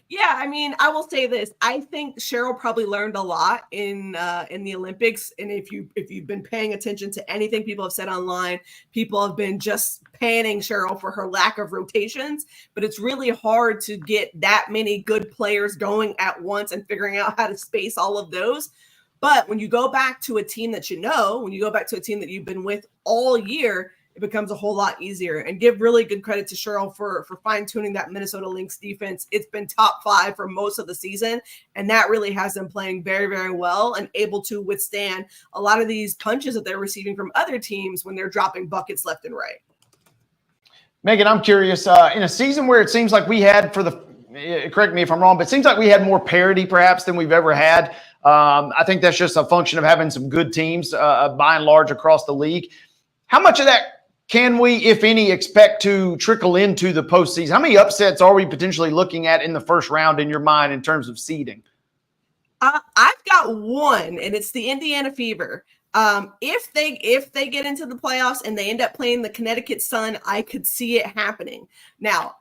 Yeah, I mean, I will say this. I think Cheryl probably learned a lot in the Olympics. And if you've been paying attention to anything people have said online, people have been just panning Cheryl for her lack of rotations. But it's really hard to get that many good players going at once and figuring out how to space all of those. But when you go back to a team that when you go back to a team that you've been with all year, it becomes a whole lot easier. And give really good credit to Cheryl for fine-tuning that Minnesota Lynx defense. It's been top 5 for most of the season, and that really has them playing very, very well and able to withstand a lot of these punches that they're receiving from other teams when they're dropping buckets left and right. Megan, I'm curious, in a season where it seems like we had, correct me if I'm wrong, but it seems like we had more parity perhaps than we've ever had. I think that's just a function of having some good teams by and large across the league. How much of that can we, if any, expect to trickle into the postseason? How many upsets are we potentially looking at in the first round in your mind in terms of seeding? I've got one, and it's the Indiana Fever. If they get into the playoffs and they end up playing the Connecticut Sun, I could see it happening. Now,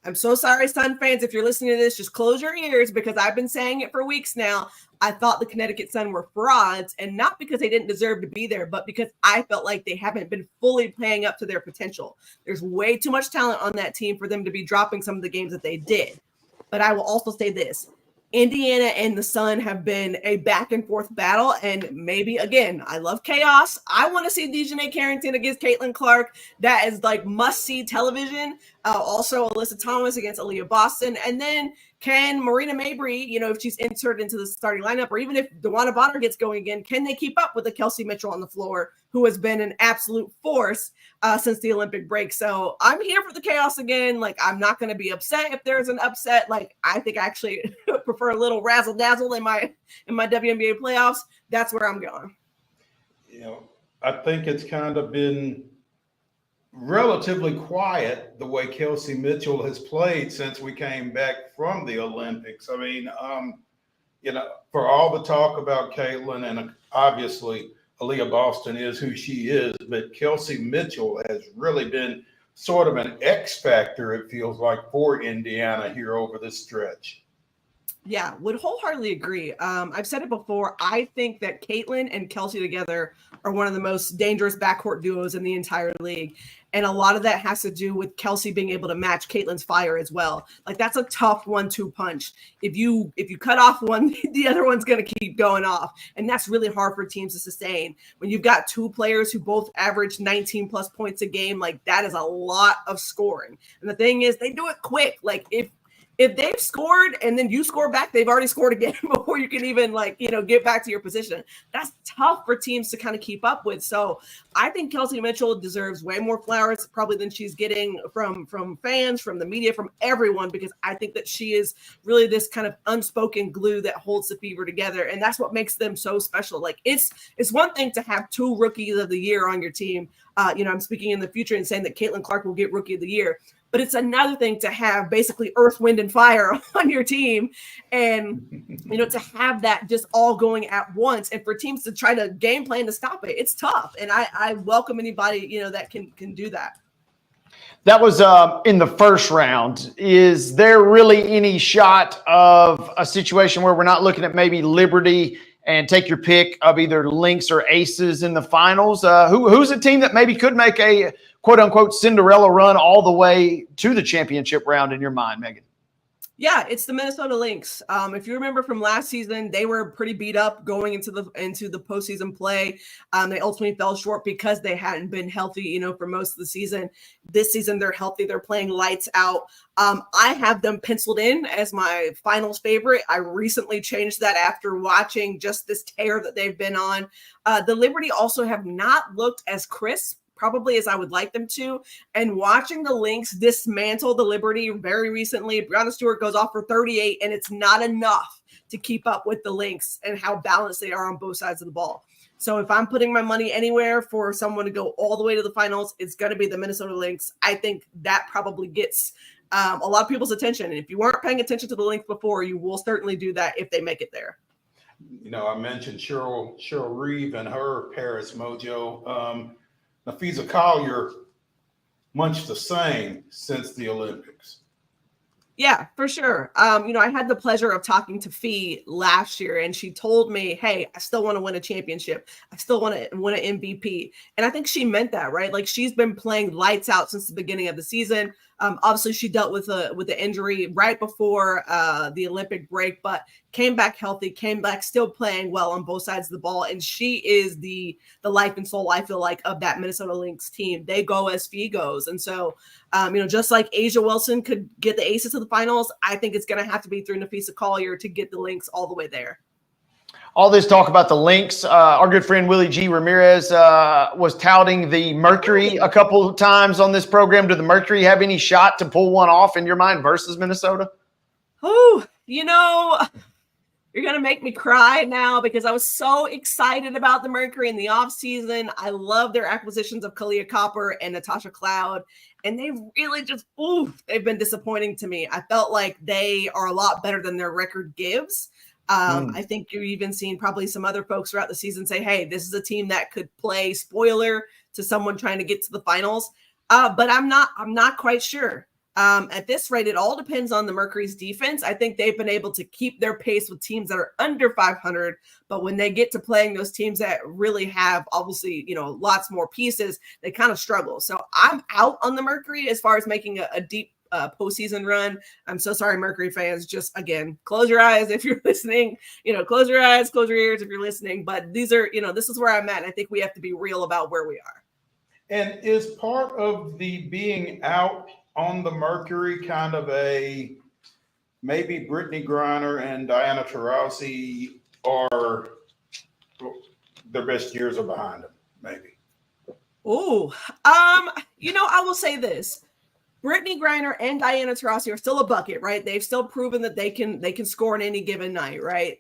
I'm so sorry, Sun fans, if you're listening to this, just close your ears because I've been saying it for weeks now. I thought the Connecticut Sun were frauds, and not because they didn't deserve to be there, but because I felt like they haven't been fully playing up to their potential. There's way too much talent on that team for them to be dropping some of the games that they did. But I will also say this. Indiana and the Sun have been a back and forth battle. And maybe, again, I love chaos. I want to see Dejanay Carrington against Caitlin Clark. That is like must-see television. Also, Alyssa Thomas against Aaliyah Boston. And then can Marina Mabry, if she's inserted into the starting lineup, or even if DeWanna Bonner gets going again, can they keep up with the Kelsey Mitchell on the floor, who has been an absolute force since the Olympic break? So I'm here for the chaos again. Like, I'm not going to be upset if there's an upset. Like, I think I actually prefer a little razzle dazzle in my WNBA playoffs. That's where I'm going. I think it's kind of been relatively quiet the way Kelsey Mitchell has played since we came back from the Olympics. I mean, for all the talk about Caitlin, and obviously Aaliyah Boston is who she is, but Kelsey Mitchell has really been sort of an X factor, it feels like, for Indiana here over this stretch. Yeah, would wholeheartedly agree. I've said it before. I think that Caitlin and Kelsey together are one of the most dangerous backcourt duos in the entire league. And a lot of that has to do with Kelsey being able to match Caitlin's fire as well. Like, that's a tough 1-2 punch. If you cut off one, the other one's going to keep going off. And that's really hard for teams to sustain. When you've got two players who both average 19 plus points a game, like, that is a lot of scoring. And the thing is, they do it quick. Like, if they've scored and then you score back, they've already scored again before you can even get back to your position. That's tough for teams to kind of keep up with. So I think Kelsey Mitchell deserves way more flowers probably than she's getting from fans, from the media, from everyone, because I think that she is really this kind of unspoken glue that holds the Fever together. And that's what makes them so special. Like, it's one thing to have 2 rookies of the year on your team. I'm speaking in the future and saying that Caitlin Clark will get rookie of the year. But it's another thing to have basically earth, wind, and fire on your team, and to have that just all going at once, and for teams to try to game plan to stop it, it's tough. And I welcome anybody that can do that. That was in the first round. Is there really any shot of a situation where we're not looking at maybe Liberty and take your pick of either Lynx or Aces in the finals? Who's a team that maybe could make a quote-unquote Cinderella run all the way to the championship round in your mind, Megan? Yeah, it's the Minnesota Lynx. If you remember from last season, they were pretty beat up going into the postseason play. They ultimately fell short because they hadn't been healthy, for most of the season. This season, they're healthy. They're playing lights out. I have them penciled in as my finals favorite. I recently changed that after watching just this tear that they've been on. The Liberty also have not looked as crisp probably as I would like them to. And watching the Lynx dismantle the Liberty very recently, Breanna Stewart goes off for 38, and it's not enough to keep up with the Lynx and how balanced they are on both sides of the ball. So if I'm putting my money anywhere for someone to go all the way to the finals, it's going to be the Minnesota Lynx. I think that probably gets a lot of people's attention. And if you weren't paying attention to the Lynx before, you will certainly do that if they make it there. I mentioned Cheryl Reeve and her Paris mojo. Nafisa Collier, much the same since the Olympics. Yeah, for sure. I had the pleasure of talking to Fee last year, and she told me, hey, I still want to win a championship. I still want to win an MVP. And I think she meant that, right? Like, she's been playing lights out since the beginning of the season. Obviously, she dealt with the injury right before the Olympic break, but came back healthy, came back still playing well on both sides of the ball. And she is the life and soul, I feel like, of that Minnesota Lynx team. They go as Fee goes. And so, just like Asia Wilson could get the Aces to the finals, I think it's going to have to be through Nafisa Collier to get the Lynx all the way there. All this talk about the Lynx, our good friend Willie G. Ramirez was touting the Mercury a couple of times on this program. Do the Mercury have any shot to pull one off in your mind versus Minnesota? Oh, you're going to make me cry now because I was so excited about the Mercury in the offseason. I love their acquisitions of Kalia Copper and Natasha Cloud. And they really just, they've been disappointing to me. I felt like they are a lot better than their record gives. I think you've even seen probably some other folks throughout the season say, hey, this is a team that could play spoiler to someone trying to get to the finals. But I'm not quite sure. At this rate, it all depends on the Mercury's defense. I think they've been able to keep their pace with teams that are under 500, but when they get to playing those teams that really have obviously, lots more pieces, they kind of struggle. So I'm out on the Mercury as far as making a deep postseason run. I'm so sorry, Mercury fans. Just again, close your eyes if you're listening. Close your eyes, close your ears if you're listening. But these are, this is where I'm at. And I think we have to be real about where we are. And is part of the being out on the Mercury kind of a maybe Brittany Griner and Diana Taurasi are their best years are behind them, maybe. Oh, I will say this. Brittany Griner and Diana Taurasi are still a bucket, right? They've still proven that they can score on any given night, right?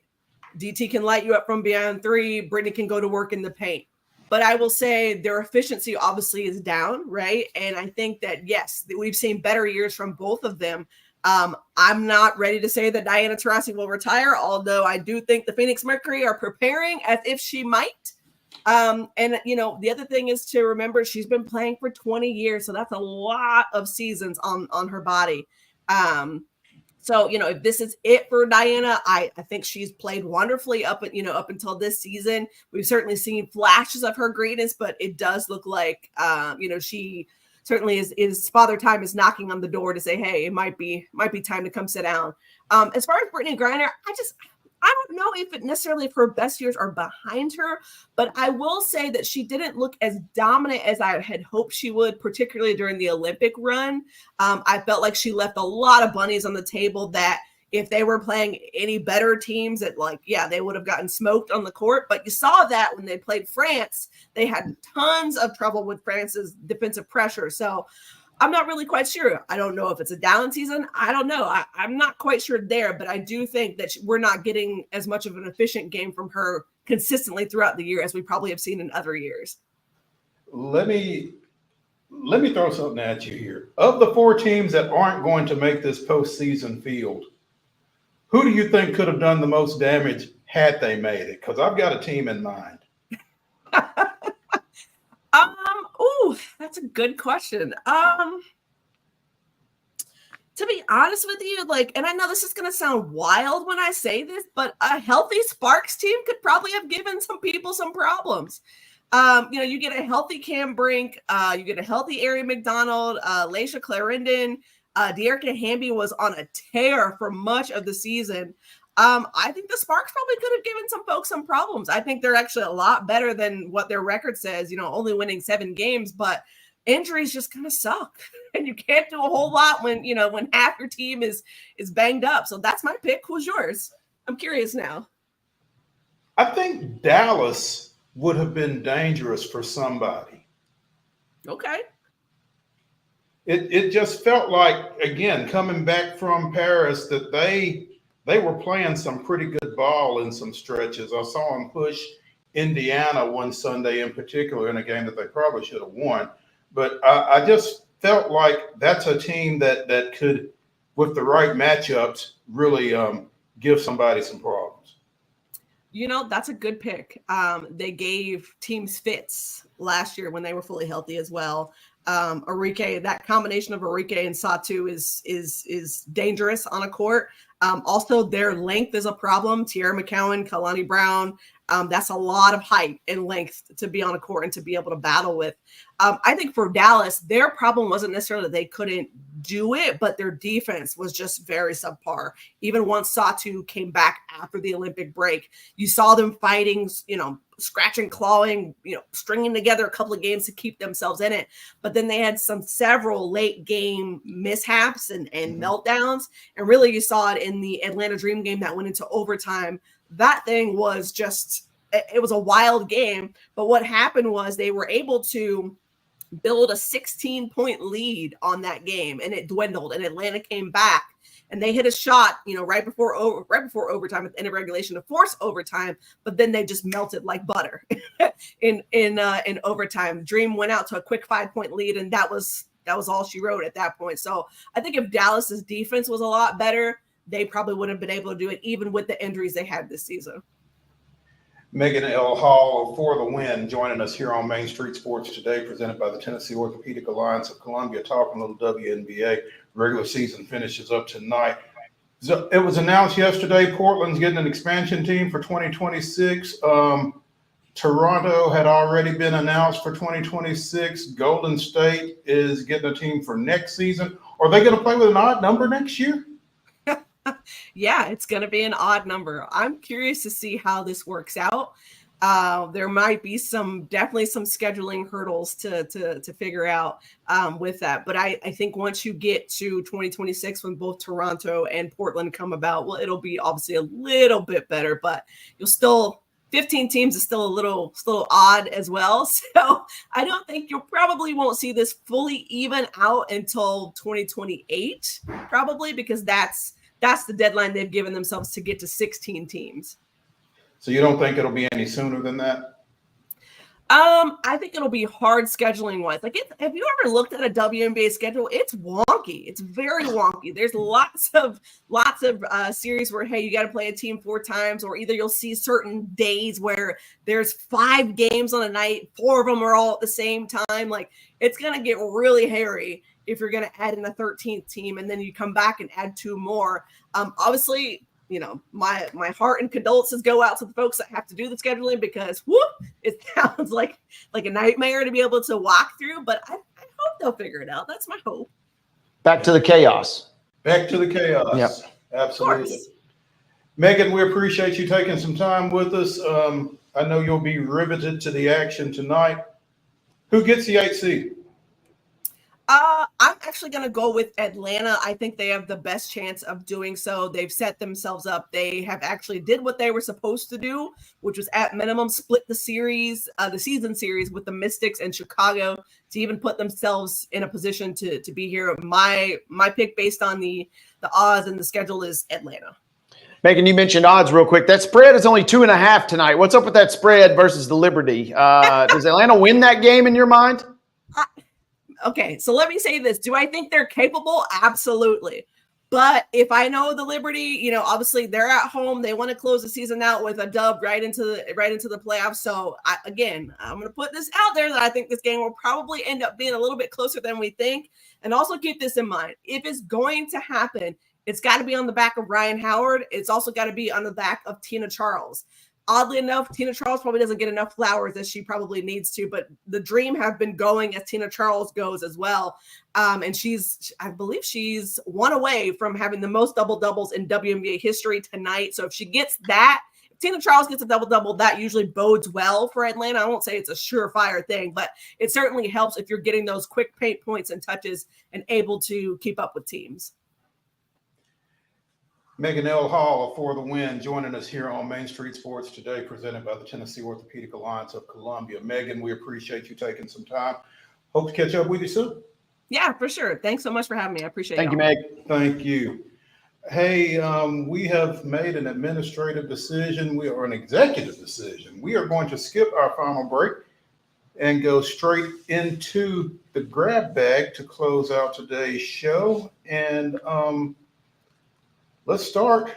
DT can light you up from beyond three. Brittany can go to work in the paint. But I will say their efficiency obviously is down, right? And I think that, yes, we've seen better years from both of them. I'm not ready to say that Diana Taurasi will retire, although I do think the Phoenix Mercury are preparing as if she might. And the other thing is to remember she's been playing for 20 years, so that's a lot of seasons on her body. So if this is it for Diana, I think she's played wonderfully up until this season. We've certainly seen flashes of her greatness, but it does look like she certainly is father time is knocking on the door to say, hey, it might be time to come sit down. As far as Brittany Griner, I don't know if her best years are behind her, but I will say that she didn't look as dominant as I had hoped she would, particularly during the Olympic run. I felt like she left a lot of bunnies on the table that if they were playing any better teams, they would have gotten smoked on the court. But you saw that when they played France, they had tons of trouble with France's defensive pressure. So I'm not really quite sure. I don't know if it's a down season. I don't know. I'm not quite sure there, but I do think that we're not getting as much of an efficient game from her consistently throughout the year as we probably have seen in other years. Let me throw something at you here. Of the 4 teams that aren't going to make this postseason field, who do you think could have done the most damage had they made it? Because I've got a team in mind. That's a good question. To be honest with you, and I know this is going to sound wild when I say this, but a healthy Sparks team could probably have given some people some problems. You get a healthy Cam Brink, you get a healthy Ari McDonald, Laisha Clarendon, De'Erica Hamby was on a tear for much of the season. I think the Sparks probably could have given some folks some problems. I think they're actually a lot better than what their record says, only winning 7 games, but injuries just kind of suck. And you can't do a whole lot when half your team is banged up. So that's my pick. Who's yours? I'm curious now. I think Dallas would have been dangerous for somebody. Okay. It just felt like, again, coming back from Paris, that they were playing some pretty good ball in some stretches. I saw them push Indiana one Sunday in particular in a game that they probably should have won. But I just felt like that's a team that could, with the right matchups, really give somebody some problems. That's a good pick. They gave teams fits last year when they were fully healthy as well. Arike, that combination of Arike and Satu is dangerous on a court. Also, their length is a problem. Tierra McCowan, Kalani Brown, that's a lot of height and length to be on a court and to be able to battle with. I think for Dallas, their problem wasn't necessarily that they couldn't do it, but their defense was just very subpar. Even once Satu came back after the Olympic break, you saw them fighting, scratching, clawing, stringing together a couple of games to keep themselves in it. But then they had several late game mishaps and meltdowns. And really you saw it in the Atlanta Dream game that went into overtime. That thing was it was a wild game. But what happened was they were able to build a 16-point lead on that game, and it dwindled, and Atlanta came back. And they hit a shot, right before overtime at the end of regulation to force overtime, but then they just melted like butter in overtime. Dream went out to a quick 5-point lead, and that was all she wrote at that point. So I think if Dallas's defense was a lot better, they probably wouldn't have been able to do it, even with the injuries they had this season. Megan L. Hall For the Win joining us here on Main Street Sports today, presented by the Tennessee Orthopedic Alliance of Columbia, talking a little WNBA. Regular season finishes up tonight. So it was announced yesterday Portland's getting an expansion team for 2026. Toronto had already been announced for 2026. Golden State is getting a team for next season. Are they going to play with an odd number next year? Yeah, it's going to be an odd number. I'm curious to see how this works out. There might be definitely some scheduling hurdles to figure out with that. But I think once you get to 2026, when both Toronto and Portland come about, well, it'll be obviously a little bit better, but you'll still 15 teams is still a little odd as well. So I don't think you probably won't see this fully even out until 2028, probably, because that's the deadline they've given themselves to get to 16 teams. So you don't think it'll be any sooner than that? I think it'll be hard scheduling wise. Like, have you ever looked at a WNBA schedule? It's wonky. It's very wonky. There's lots of series where, hey, you got to play a team 4 times, or either you'll see certain days where there's 5 games on a night, 4 of them are all at the same time. Like, it's gonna get really hairy if you're gonna add in a 13th team, and then you come back and add 2 more. Obviously, you know, my heart and condolences go out to the folks that have to do the scheduling, because it sounds like a nightmare to be able to walk through, but I hope they'll figure it out. That's my hope. Back to the chaos. Back to the chaos. Yep. Absolutely. Megan, we appreciate you taking some time with us. I know you'll be riveted to the action tonight. Who gets the 8th seed? I'm actually going to go with Atlanta. I think they have the best chance of doing so. They've set themselves up. They have actually did what they were supposed to do, which was at minimum split the series, the season series with the Mystics and Chicago, to even put themselves in a position to be here. My pick based on the odds and the schedule is Atlanta. Megan, you mentioned odds real quick. That spread is only 2.5 tonight. What's up with that spread versus the Liberty? Does Atlanta win that game in your mind? Okay, so let me say this. Do I think they're capable? Absolutely. But if I know the Liberty, you know, obviously they're at home. They want to close the season out with a dub right into the playoffs. So I'm going to put this out there that I think this game will probably end up being a little bit closer than we think. And also keep this in mind. If it's going to happen, it's got to be on the back of Ryan Howard. It's also got to be on the back of Tina Charles. Oddly enough, Tina Charles probably doesn't get enough flowers as she probably needs to, but the dream have been going as Tina Charles goes as well. And I believe she's 1 away from having the most double-doubles in WNBA history tonight. So if she gets that, if Tina Charles gets a double-double, that usually bodes well for Atlanta. I won't say it's a surefire thing, but it certainly helps if you're getting those quick paint points and touches and able to keep up with teams. Megan L. Hall for the win, joining us here on Main Street Sports today, presented by the Tennessee Orthopedic Alliance of Columbia. Megan, we appreciate you taking some time. Hope to catch up with you soon. Yeah, for sure. Thanks so much for having me. I appreciate it. Thank you, Meg. Thank you. Hey, we have made an administrative decision, or an executive decision. We are going to skip our final break and go straight into the grab bag to close out today's show. And let's start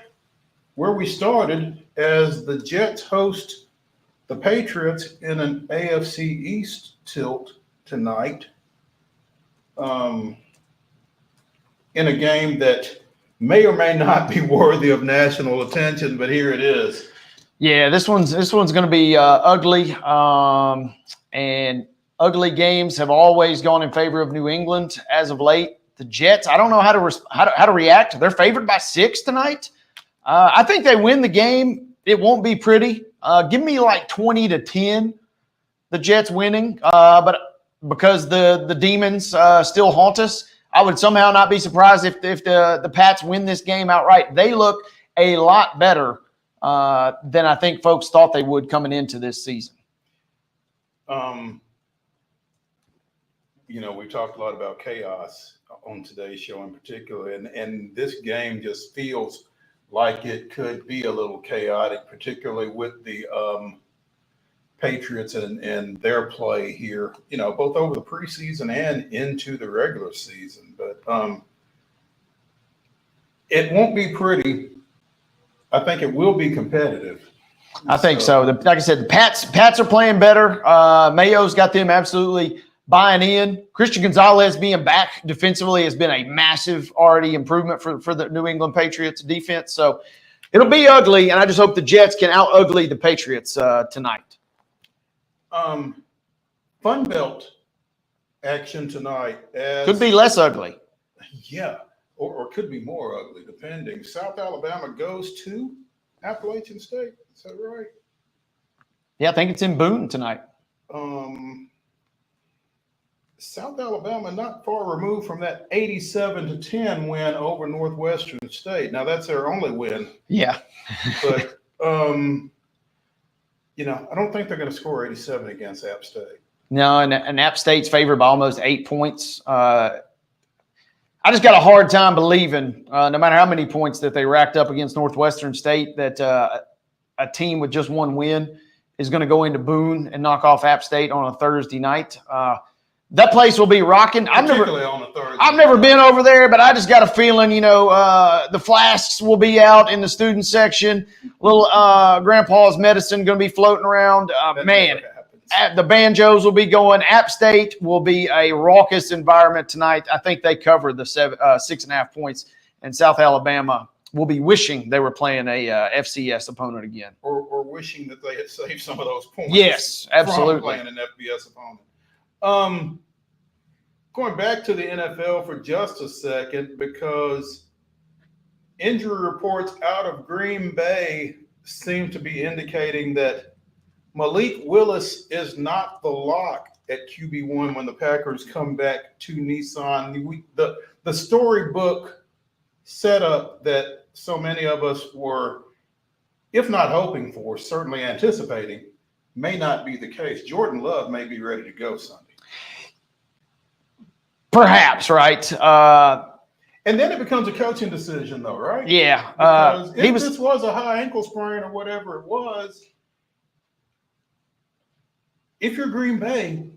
where we started, as the Jets host the Patriots in an AFC East tilt tonight, in a game that may or may not be worthy of national attention, but here it is. Yeah, this one's going to be ugly, and ugly games have always gone in favor of New England as of late. The Jets, I don't know how to react. They're favored by 6 tonight. I think they win the game. It won't be pretty. Give me like 20-10, the Jets winning. But because the demons still haunt us, I would somehow not be surprised if the Pats win this game outright. They look a lot better than I think folks thought they would coming into this season. You know, we talked a lot about chaos on today's show in particular, and this game just feels like it could be a little chaotic, particularly with the Patriots and their play here, you know, both over the preseason and into the regular season. But it won't be pretty. I think it will be competitive. I think so. Like I said, the Pats are playing better. Mayo's got them absolutely buying in. Christian Gonzalez being back defensively has been a massive already improvement for the New England Patriots defense. So it'll be ugly, and I just hope the Jets can out-ugly the Patriots tonight. Fun Belt action tonight. Could be less ugly. Yeah, or could be more ugly, depending. South Alabama goes to Appalachian State. Is that right? Yeah, I think it's in Boone tonight. South Alabama not far removed from that 87-10 win over Northwestern State. Now that's their only win. Yeah. But you know, I don't think they're going to score 87 against App State. No, and App State's favored by almost 8 points. I just got a hard time believing, no matter how many points that they racked up against Northwestern State, that a team with just one win is going to go into Boone and knock off App State on a Thursday night. That place will be rocking. I've never been over there, but I just got a feeling, you know, the flasks will be out in the student section. Little grandpa's medicine going to be floating around. Man, the banjos will be going. App State will be a raucous environment tonight. I think they cover the 6.5 points, and South Alabama will be wishing they were playing a FCS opponent again. Or wishing that they had saved some of those points. Yes, absolutely. From playing an FBS opponent. Going back to the NFL for just a second, because injury reports out of Green Bay seem to be indicating that Malik Willis is not the lock at QB1 when the Packers come back to Nissan. The storybook setup that so many of us were, if not hoping for, certainly anticipating, may not be the case. Jordan Love may be ready to go Sunday. Perhaps, right? And then it becomes a coaching decision, though, right? Yeah. Because if this was a high ankle sprain or whatever it was, if you're Green Bay,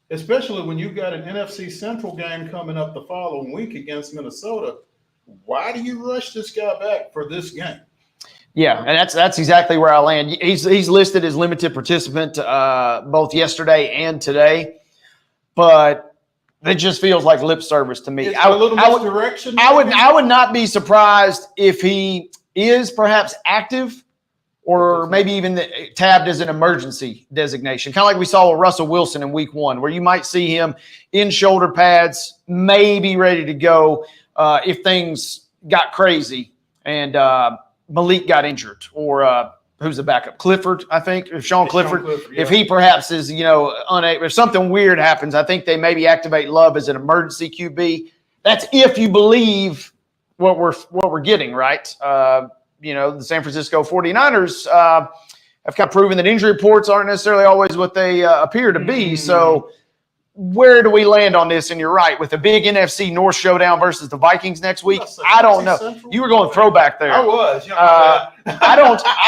especially when you've got an NFC Central game coming up the following week against Minnesota, why do you rush this guy back for this game? Yeah, and that's exactly where I land. He's listed as limited participant both yesterday and today, but it just feels like lip service to me. It's a little misdirection. I would not be surprised if he is perhaps active or maybe even tabbed as an emergency designation, kind of like we saw with Russell Wilson in week 1, where you might see him in shoulder pads, maybe ready to go if things got crazy and Malik got injured, or who's the backup? Clifford, I think. If Sean Clifford, yeah. If he perhaps is, you know, unable, if something weird happens, I think they maybe activate Love as an emergency QB. That's if you believe what we're getting, right? You know, the San Francisco 49ers have kind of proven that injury reports aren't necessarily always what they appear to be. So where do we land on this? And you're right, with the big NFC North showdown versus the Vikings next week. I don't know. Central? You were going throwback there. I was. I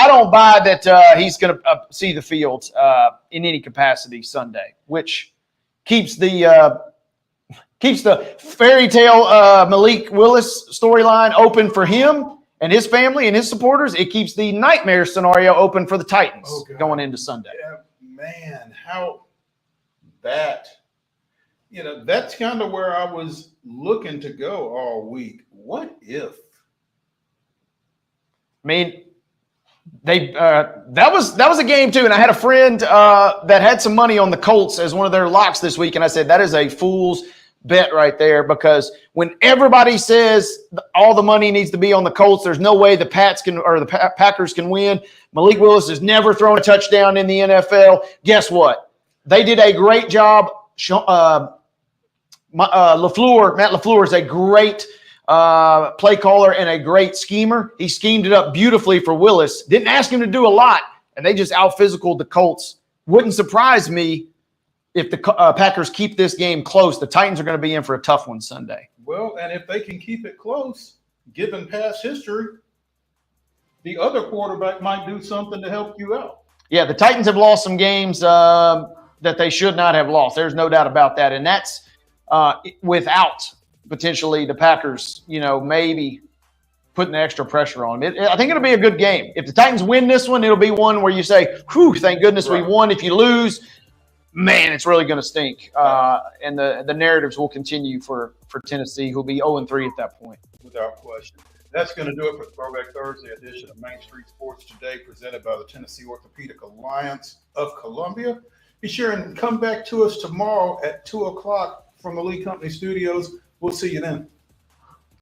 don't buy that he's going to see the field in any capacity Sunday, which keeps the fairy tale Malik Willis storyline open for him and his family and his supporters. It keeps the nightmare scenario open for the Titans going into Sunday. Yeah, man, how that. You know, that's kind of where I was looking to go all week. What if? I mean, that was a game too, and I had a friend that had some money on the Colts as one of their locks this week, and I said that is a fool's bet right there, because when everybody says all the money needs to be on the Colts, there's no way the Packers can win. Malik Willis has never thrown a touchdown in the NFL. Guess what? They did a great job. Matt LaFleur is a great play caller and a great schemer. He schemed it up beautifully for Willis. Didn't ask him to do a lot, and they just out-physicaled the Colts. Wouldn't surprise me if the Packers keep this game close. The Titans are going to be in for a tough one Sunday. Well, and if they can keep it close, given past history, the other quarterback might do something to help you out. Yeah, the Titans have lost some games that they should not have lost. There's no doubt about that, and that's without potentially the Packers, you know, maybe putting extra pressure on them. I think it'll be a good game. If the Titans win this one, it'll be one where you say, whew, thank goodness we won. If you lose, man, it's really going to stink. And the narratives will continue for Tennessee, who'll be 0-3 at that point. Without question. That's going to do it for Throwback Thursday edition of Main Street Sports Today, presented by the Tennessee Orthopedic Alliance of Columbia. Be sure and come back to us tomorrow at 2 o'clock from the Lee Company Studios. We'll see you then.